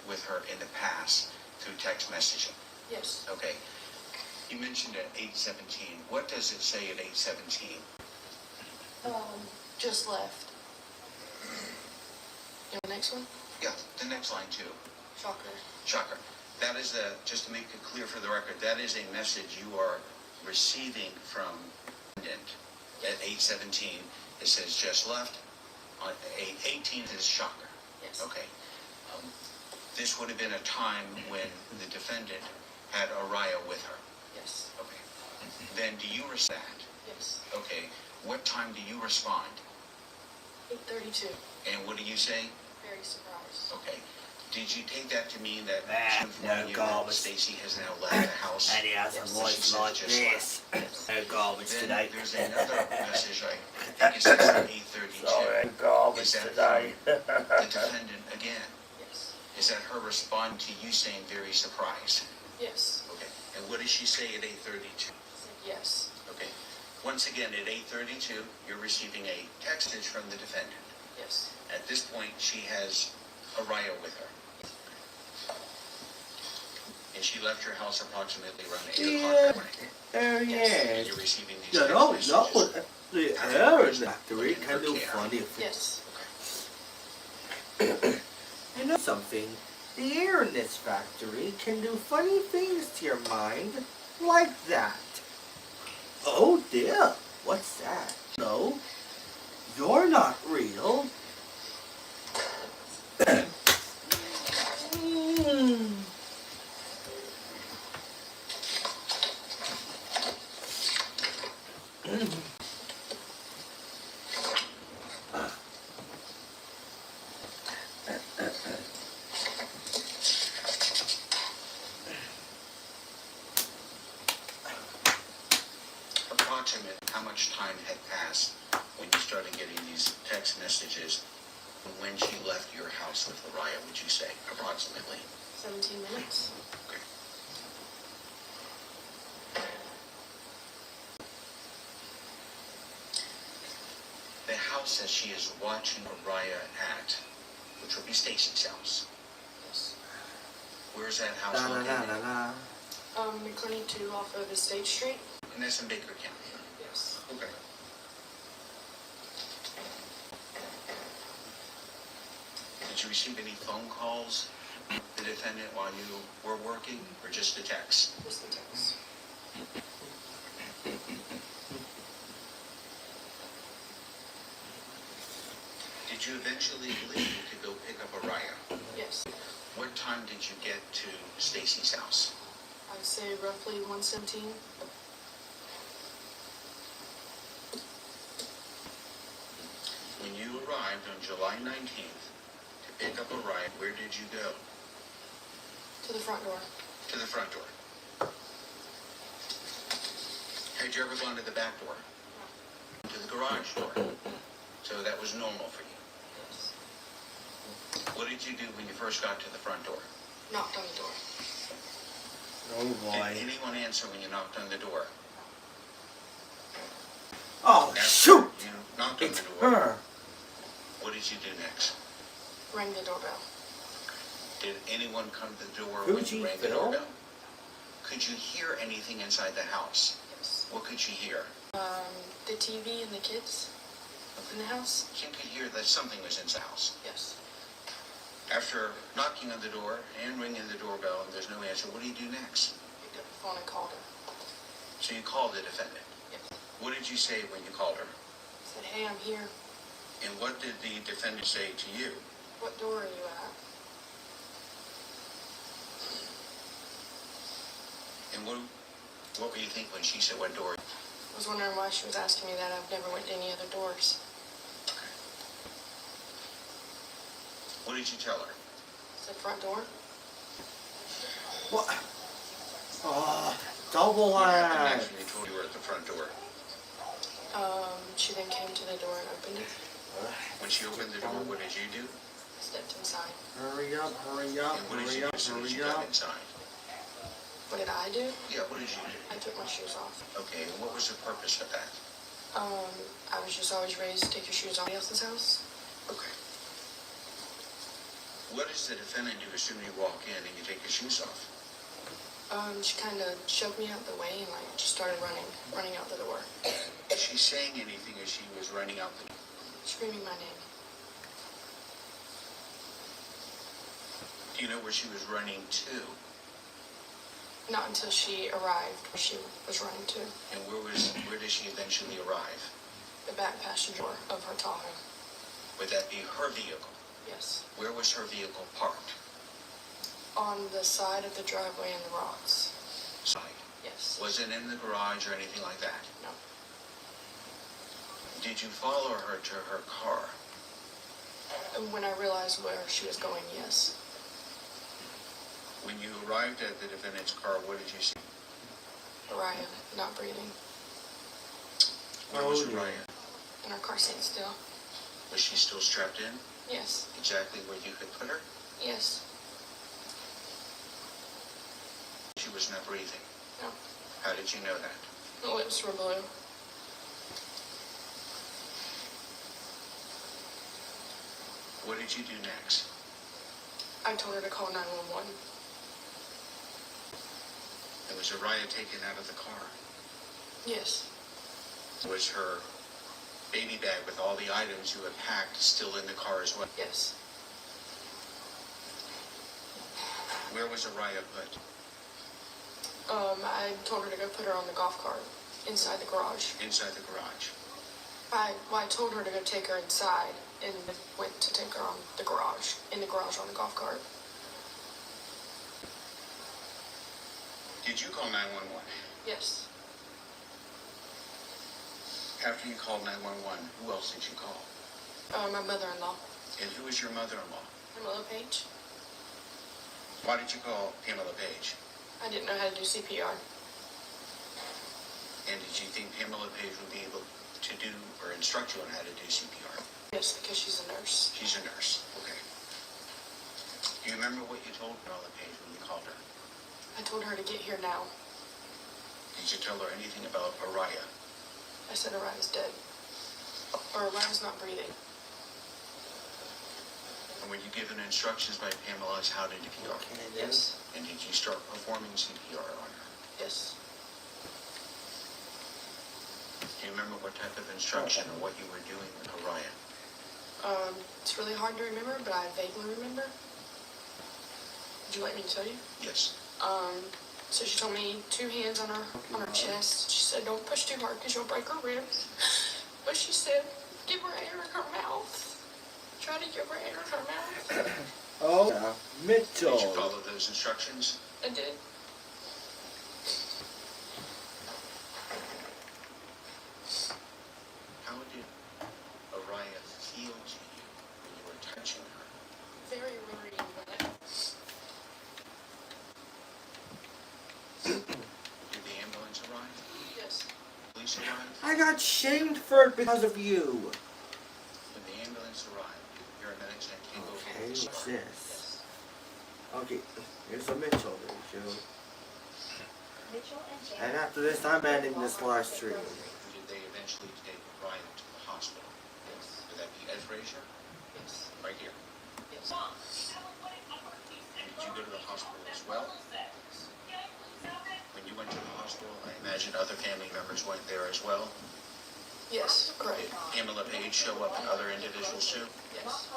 with her in the past through text messaging? Yes. Okay. You mentioned at 8:17. What does it say at 8:17? Just left. You want the next one? Yeah, the next line too. Shocker. Shocker. That is just to make it clear for the record, that is a message you are receiving from at 8:17. It says just left. On 8:18 is shocker. Yes. Okay. This would have been a time when the defendant had Araya with her. Yes. Okay. Then do you respond? Yes. Okay. What time do you respond? 8:32. And what do you say? Very surprised. Okay. Did you take that to mean that Ah, she's no informing you that garbage. Stacy has now left the house? And he has a Yes. voice like this. No garbage Then today. there's another message, I think it says at 8:32. Sorry, garbage Is that today. the defendant again? Yes. Is that her responding to you saying very surprised? Yes. Okay. And what does she say at 8:32? Said yes. Okay. Once again, at 8:32, you're receiving a text message from the defendant. Yes. At this point, she has Araya with her. And she left your house approximately around 8 o'clock that morning. Oh, And yes. you're receiving these You text know, messages. the air in the factory can do funny things. Yes. You know something? The air in this factory can do funny things to your mind, like that. Oh dear, what's that? No, you're not real. Mm. Approximate how much time had passed when you started getting these text messages when she left your house with Araya, would you say? Approximately. 17 minutes. Okay. The house that she is watching Araya at, which would be Stacy's house. Yes. Where's that house La la located? la la la. McClinney 2 off of Estate Street. And that's in Baker County. Yes. Okay. you receive any phone calls from the defendant while you were working, or just a text? Just the text. Did you eventually leave to go pick up Araya? Yes. What time did you get to Stacy's house? I'd say roughly 1:17. When you arrived on July 19th to pick up Araya, where did you go? To the front door. To the front door. Had you ever gone to the back door? To the garage door? So that was normal for you. Yes. What did you do when you first got to the front door? Knocked on the door. Oh Did boy. anyone answer when you knocked on the door? Oh After shoot! you knocked on It's the door, her. what did you do next? Rang the doorbell. Did anyone come to the door when Fuji you rang the Phil? doorbell? Could you hear anything inside the house? Yes. What could you hear? The TV and the kids in the house. You could hear that something was in the house. Yes. After knocking on the door and ringing the doorbell and there's no answer, what do you do next? Picked up the phone and called her. So you called the defendant. Yes. What did you say when you called her? Said, hey, I'm here. And what did the defendant say to you? What door are you at? And what were you think when she said what door? I was wondering why she was asking me that. I've never went to any other doors. What did you tell her? Said front door. What? Oh, double What happened lag. next when you told you were at the front door? She then came to the door and opened it. When she opened the door, what did you do? I stepped inside. Hurry up, hurry up, And what did hurry you do up, as soon as hurry you got up. inside? What did I do? Yeah, what did you do? I took my shoes off. Okay, and what was the purpose of that? I was just always raised to take your shoes off somebody else's house. Okay. What does the defendant do as soon as you walk in and you take your shoes off? She kind of shoved me out the way and just started running out the door, Is she saying anything as she was running out the door? screaming my name. Do you know where she was running to? Not until she arrived where she was running to, And where did she eventually arrive? the back passenger of her Tahoe. Would that be her vehicle? Yes. Where was her vehicle parked? On the side of the driveway in the rocks. Side. Yes. Was it in the garage or anything like that? No. Did you follow her to her car? And when I realized where she was going, yes. When you arrived at the defendant's car, what did you see? Araya, not breathing. Where was Oh, dear. Araya? In her car seat still. Was she still strapped in? Yes. Exactly where you could put her? Yes. She was not breathing. No. How did you know that? The lips were blue. What did you do next? I told her to call 911. And was Araya taken out of the car? Yes. Was her baby bag with all the items you had packed still in the car as well? Yes. Where was Araya put? I told her to go put her on the golf cart inside the garage. Inside the garage. I told her to go take her inside and went to take her on the garage, in the garage on the golf cart. Did you call 911? Yes. After you called 911, who else did you call? My mother-in-law. And who is your mother-in-law? Pamela Page. Why did you call Pamela Page? I didn't know how to do CPR. And did you think Pamela Page would be able to do or instruct you on how to do CPR? Yes, because she's a nurse. She's a nurse. Okay. Do you remember what you told Pamela Page when you called her? I told her to get here now. Did you tell her anything about Araya? I said Araya's dead. Or Araya's not breathing. And were you given instructions by Pamela as how to do CPR? Yes. And did you start performing CPR on her? Yes. Do you remember what type of instruction or what you were doing with Araya? It's really hard to remember, but I vaguely remember. Would you like me to tell you? Yes. So she told me 2 hands on her chest. She said, "Don't push too hard because you'll break her ribs." But she said, "Give her air in her mouth. Try to give her air in her mouth." Oh, yeah. Mitchell. Did you follow those instructions? I did. How did Araya feel to you when you were touching her? Very worrying, but Did the ambulance arrive? yes. Police arrived? I got shamed for it because of you. When the ambulance arrived, paramedics had to take over Okay, the what's spot. this? Okay, here's a Mitchell video. And after this, I'm ending this live stream. Did they eventually take Araya to the hospital? Yes. Would that be Ed Frazier? Yes. Right here. Yes. And did you go to the hospital as well? When you went to the hospital, I imagine other family members went there as well. Yes. Correct. Did Pamela Page show up and other individuals too? Yes.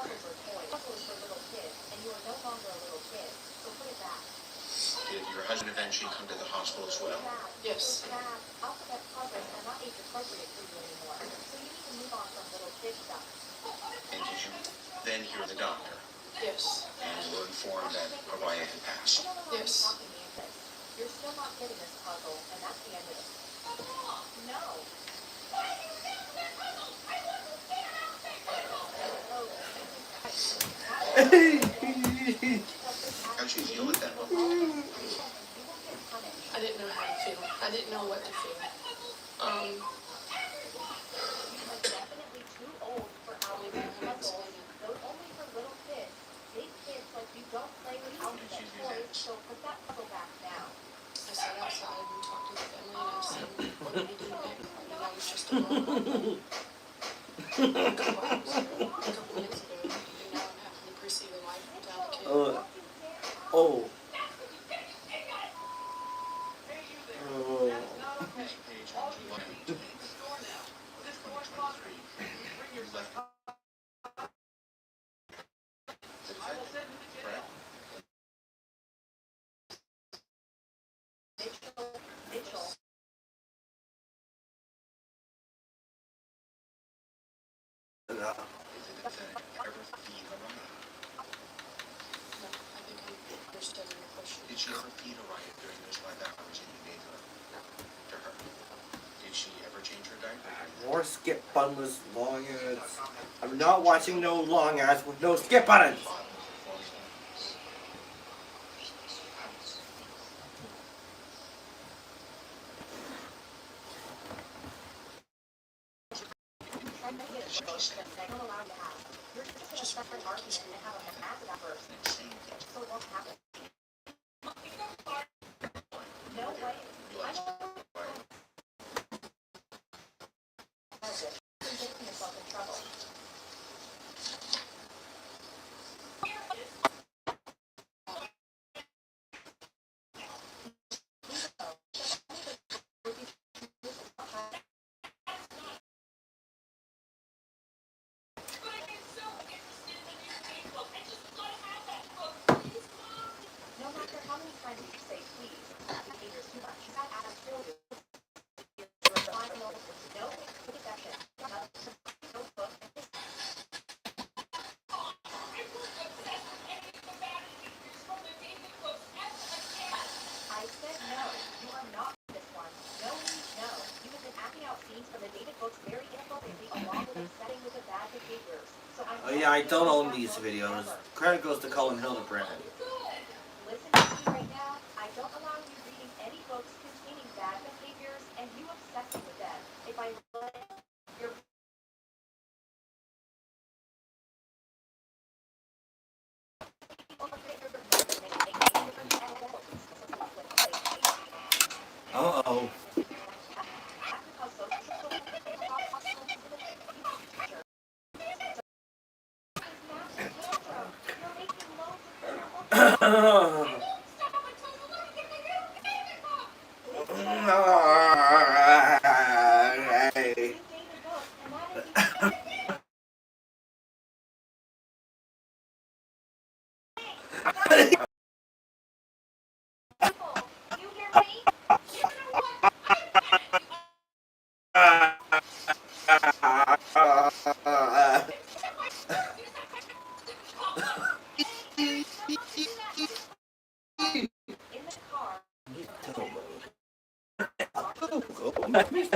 Did your husband eventually come to the hospital as well? Yes. And did you then hear the doctor Yes. and were informed that Araya had passed? Yes. How'd you feel at that moment? I didn't know how to feel. I didn't know what to feel. I didn't know how to explain it. How did you do next? I sat outside and talked to the family, and I said, "What do we do next?" And I was just alone. A couple hours ago, a couple minutes ago, and now I'm having to perceive a life without a kid. Oh. Pamela Page on July 19th, 2023, you left the defendant, correct? Did the defendant ever feed Araya? No, I think I'm understanding your question. Did she ever feed Araya during those 5 hours that you gave her to her? Did she ever change her diaper? More skip buttonless long ads. I'm not watching no long ads with no skip buttons. Bottles or formula? She just said Just referring to kiss me. insane things. You asked why. Oh yeah, I don't own these videos. Credit goes to Cullen Hildebrand. Uh-oh. You hear me? You know what? In the car,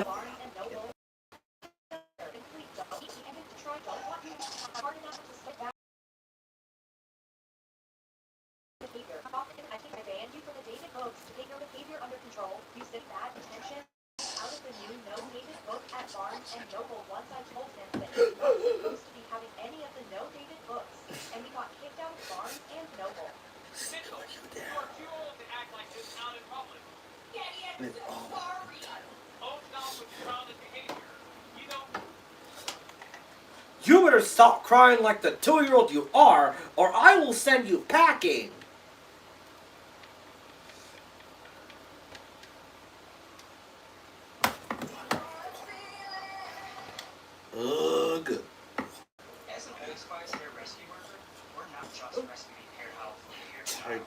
barn and noble. If we don't, and if Detroit don't want you hard enough to step back behavior. Often, I think I banned you from the David books to get your behavior under control. You said bad attention out of the new No David book at Barnes and Noble once I told him that he wasn't supposed to be having any of the No David books, and we got kicked out of Barnes and Noble. Mitchell, you are too old to act like this out in public. Daddy, I'm so sorry. Own off with your childish behavior. You don't. You better stop crying like the 2-year-old you are, or I will send you packing. Ugh. As an Old Spice hair rescue worker, we're not just rescuing hair health from hair to Right.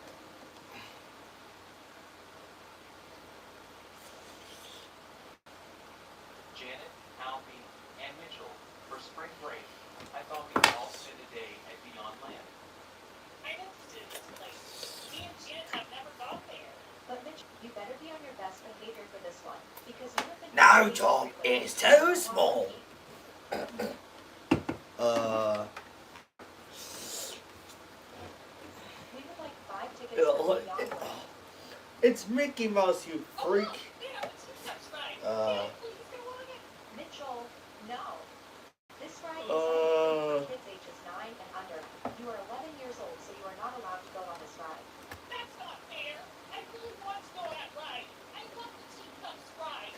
Janet, Alfie, and Mitchell, for spring break, I thought we could all spend a day at Beyond Land. I'm interested in this place. Me and Janet have never gone there. But Mitch, you better be on your best behavior for this one, because you have been... No, Tom, it's too small. We would like 5 tickets for Beyond Land. It's Mickey Mouse, you freak. Mitchell, no. This ride is only for kids ages 9 and under. You are 11 years old, so you are not allowed to go on this ride. That's not fair. I really want to go on that ride. I love the Teacups ride.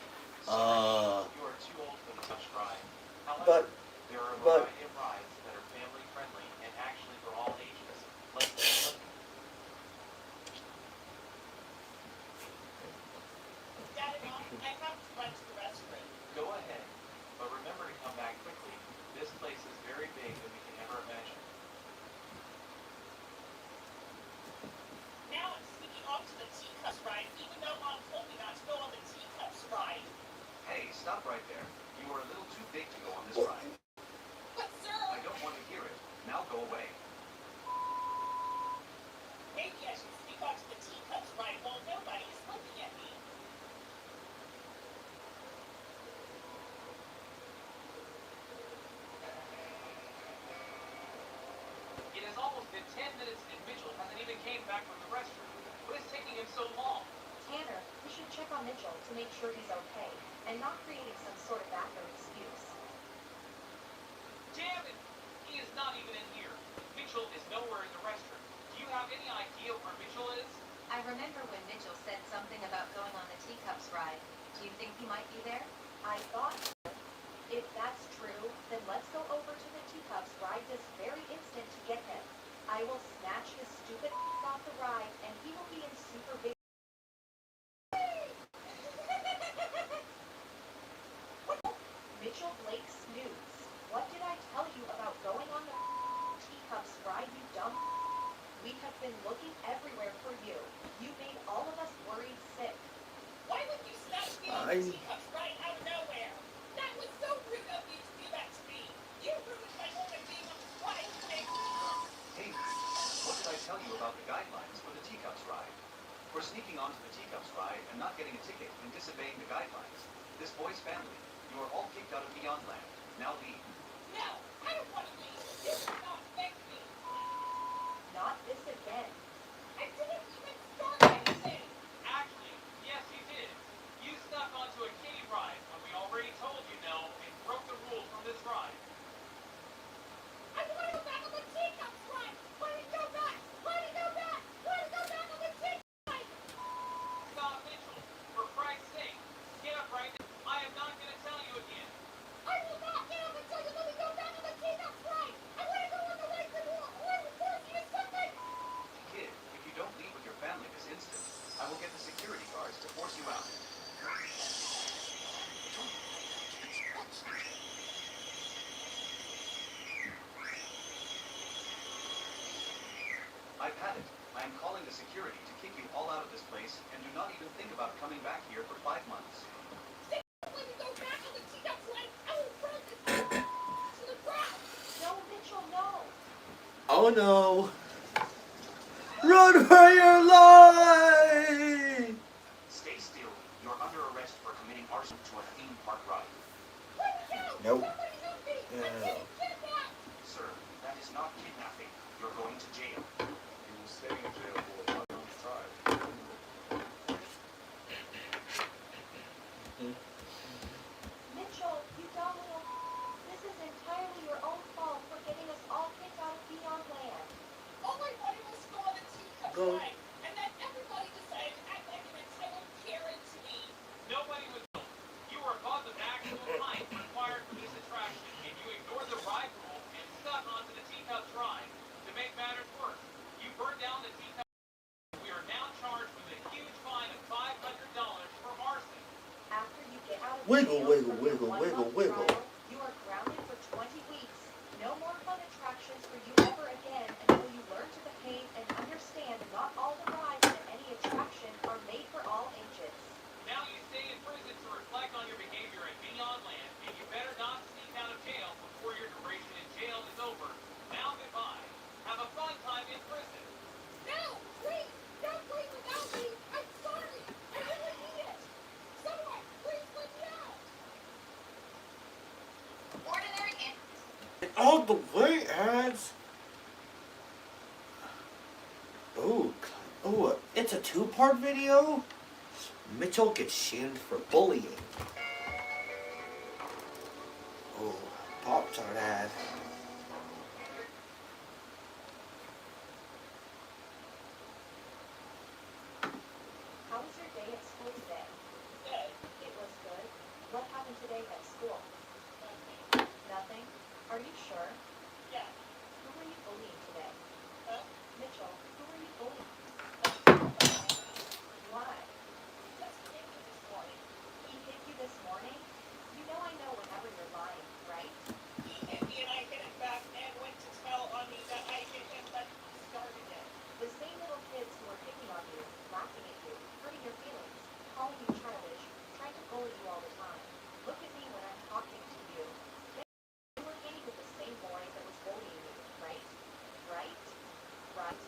You are too old for the touch ride. However, But- there are a but- variety of rides that are family friendly and actually for all ages. Let's Dad and Mom, I have to run to the restroom. go ahead, but remember to come back quickly. This place is very big than we can ever imagine. Now I'm sneaking off to the Teacups ride, even though Mom told me not to go on the Teacups ride. Hey, stop right there. You are a little too big to go on this ride. But sir, I don't want to hear it. Now go away. maybe I should sneak off to the Teacups ride while nobody is looking at me. It has almost been 10 minutes and Mitchell hasn't even came back from the restroom. What is taking him so long? Tanner, we should check on Mitchell to make sure he's okay, and not creating some sort of bathroom excuse. Damn it! He is not even in here. Mitchell is nowhere in the restroom. Do you have any idea where Mitchell is? I remember when Mitchell said something about going on the Teacups ride. Do you think he might be there? I thought, if that's true, then let's go over to the Teacups ride this very instant to get him. I will snatch his stupid off the ride, and he will be in super big... Mitchell Blake Snooze, what did I tell you about going on the Teacups ride, you dumb... We have been looking everywhere for you. You made all of us worried sick. Why would you snatch me on the Teacups ride out of nowhere? That was so rude of you to do that to me. You ruined my moment being on the ride, Nick. Hey, what did I tell you about the guidelines for the Teacups ride? For sneaking onto the Teacups ride and not getting a ticket and disobeying the guidelines. This boy's family, you are all kicked out of Beyond Land. Now leave. No, I don't want to leave. This does not affect me. Not this again. I didn't even start anything. Actually, yes, you did. You snuck onto a kiddie ride when we already told you no and broke the rules from this ride. I want to go back on the Teacups ride. Let me go back. Let me go back. Let me go back on the Teacups ride. Stop, Mitchell. For Christ's sake, get up right now. I am not going to tell you again. I will not get up until you let me go back on the Teacups ride. I've had it. I am calling the security to kick you all out of this place and do not even think about coming back here for 5 months. No, Mitchell, no. Oh no. Run for your life! Stay still. You're under arrest for committing arson to a theme park ride. Nope. Sir, that is not kidnapping. You're going to jail. You will stay in jail for a month's time. Mitchell, you dumb little. This is entirely your own fault for getting us all kicked out of Beyond Land. All I wanted was to go on the teacup Go. ride, and then everybody decided to act like an entitled Karen to me. Nobody was told. You were above the maximum height required for this attraction, and you ignored the ride rule and stuck onto the teacups ride. To make matters worse, you burned down the teacup. We are now charged with a huge fine of $500 for arson. After you get out of Wiggle, jail wiggle, from your wiggle, 1 wiggle, month wiggle. trial, you are grounded for 20 weeks. No more fun attractions for you ever again until you learn to behave and understand not all the rides at any attraction are made for all ages. Now you stay in prison to reflect on your behavior at Beyond Land, and you better not sneak out of jail before your duration in jail is over. Now goodbye. Have a fun time in prison. No, please, don't leave without me. I'm sorry. I really need it. Someone, please let me out. Ordinary and Get out the way, ads. Oh, it's a 2-part video? Mitchell gets shamed for bullying. Oh, Pop-Tart ad. How was your day at school today? Good. It was good. What happened today at school? Okay. Nothing? Are you sure? Yeah. Who were you bullying today? Huh? Mitchell, who were you bullying? Why? Just thinking this morning. He hit you this morning? You know I know whenever you're lying, right? He hit me and I hit him back and went to tell on me that I hit him, but he started it. The same little kids who are picking on you, laughing at you, hurting your feelings, calling you childish, trying to bully you all the time. Look at me when I'm talking to you. You were hanging with the same boy that was bullying you, right? Right? Right?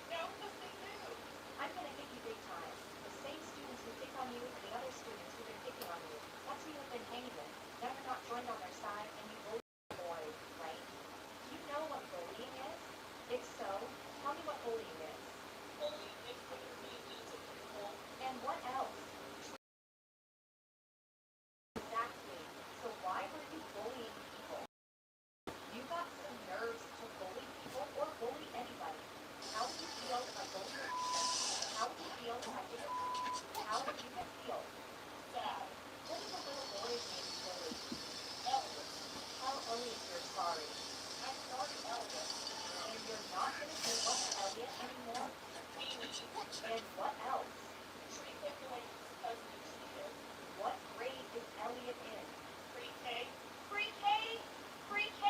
No, because they knew. I'm gonna hit you big time. The same students who pick on you and the other students who've been picking on you. That's who you've been hanging with. Now you're not joined on their side and you bully the boy, right? You know what bullying is? If so, tell me what bullying is. Bullying is when you're being mean to people. And what else? Exactly. So why were you bullying people? You got some nerves to bully people or bully anybody. How would you feel if I bullied you? How would you feel if I did it? How would you feel? Sad. What is a little boy's name bully? Elvis. Tell Elliot you're sorry. I'm sorry, Elvis. And you're not gonna say what to Elliot anymore? Mimi. And what else? Treat him the way he's supposed to be treated. What grade is Elliot in? Pre-K. Pre-K? Pre-K?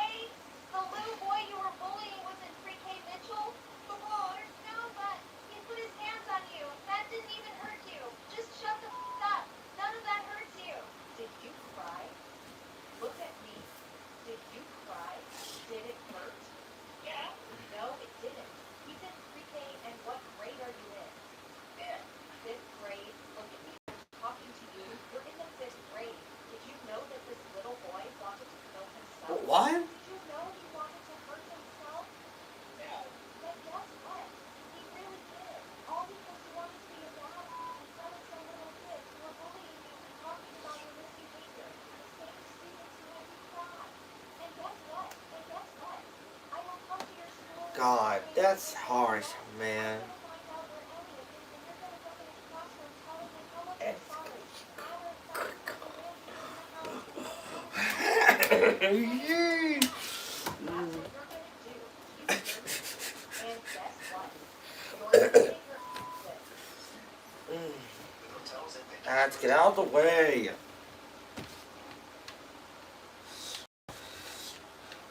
The little boy you were bullying was in pre-K, Mitchell? Come on. No, but he put his hands on you. That didn't even hurt you. Just shut the up. None of that hurts you. Did you cry? Look at me. Did you cry? Did it hurt? Yeah. No, it didn't. He's in pre-K, and what grade are you in? Fifth. Fifth grade. Look at me. I'm talking to you. You're in the 5th grade. Did you know that this little boy wanted to kill himself? What? Did you know he wanted to hurt himself? No. But guess what? He really did. All because you wanted to be a bad in front of some little kids who were bullying you and talking about your misbehavior. The same students who had you cry. And guess what? And guess what? I will come to your school. God, that's harsh, man. I'm gonna find out where Elliot is, and you're gonna go in his classroom telling him how much you're sorry. Matter of fact, the man who's in the house, that's what you're gonna do. You hear me? And guess what? You're gonna take your exit. Ads, get out of the way.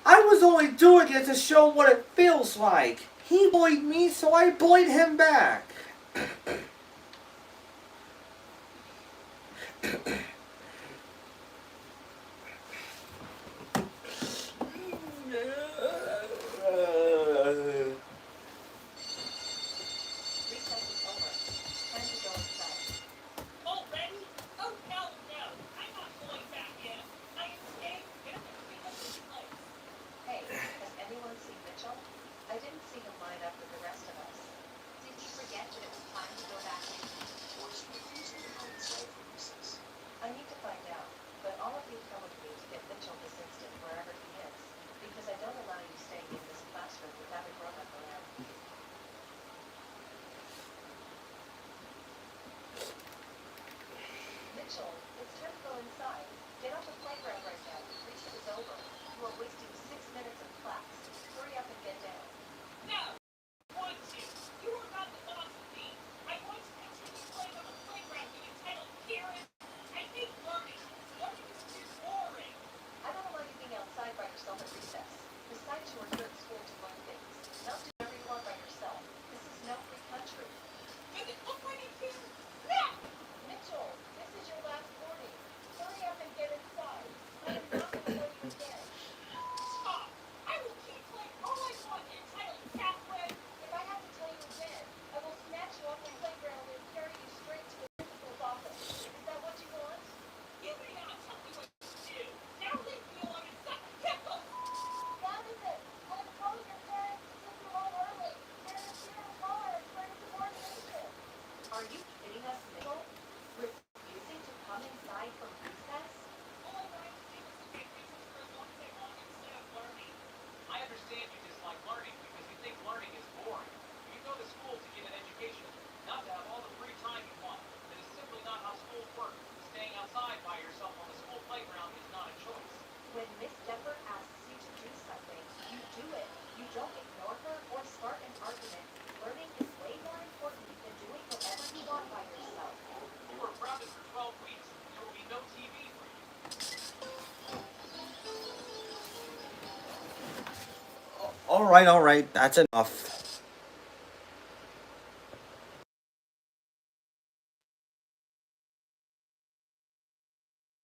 I was only doing it to show what it feels like. He bullied me, so I bullied him back. Recess is over. Time to go inside. Already? Oh, hell no. I'm not going back in. I am staying here to clean up this place. Hey, has anyone seen Mitchell? I didn't see him line up with the rest of us. Did he forget that it was time to go back in? Or is he refusing to come inside for recess? I need to find out, but all of you come with me to get Mitchell this instant wherever he is, because I don't allow you staying in this classroom without a grown-up around. Mitchell, it's time to go inside. Get off the playground right now. Recess is over. You are wasting 6 minutes of class. Hurry up and get down. No. Want to. You are not the boss of me. I want to continue playing on the playground, you entitled Karen. I hate learning. Learning is too boring. I don't allow you being outside by yourself at recess. Besides, you are here at school to learn things, not do whatever you want by yourself. This is no free country. Does it look like it here? No! Mitchell, this is your last warning. Hurry up and get inside. I am not going to tell you again. Stop! I will keep playing all I want, you entitled Catherine. If I have to tell you again, I will snatch you off the playground and carry you straight to the principal's office. Is that what you want? You may not tell me what to do. Now leave me alone and suck the pickles. That is it. I'm calling your parents to send you home early. Parents here in car for insubordination. Are you kidding us, Mitchell? Refusing to come inside from recess? All I wanted to do was to make reasons for as long as I want instead of learning. I understand you dislike learning because you think learning is boring. You go to school to get an education, not to have all the free time you want. That is simply not how schools work. Staying outside by yourself on the school playground is not a choice. When Miss Deppert asks you to do something, you do it. You don't ignore her or start an argument. Learning is way more important than doing whatever you want by yourself. You were grounded for 12 weeks. There will be no TV for you. All right, that's enough.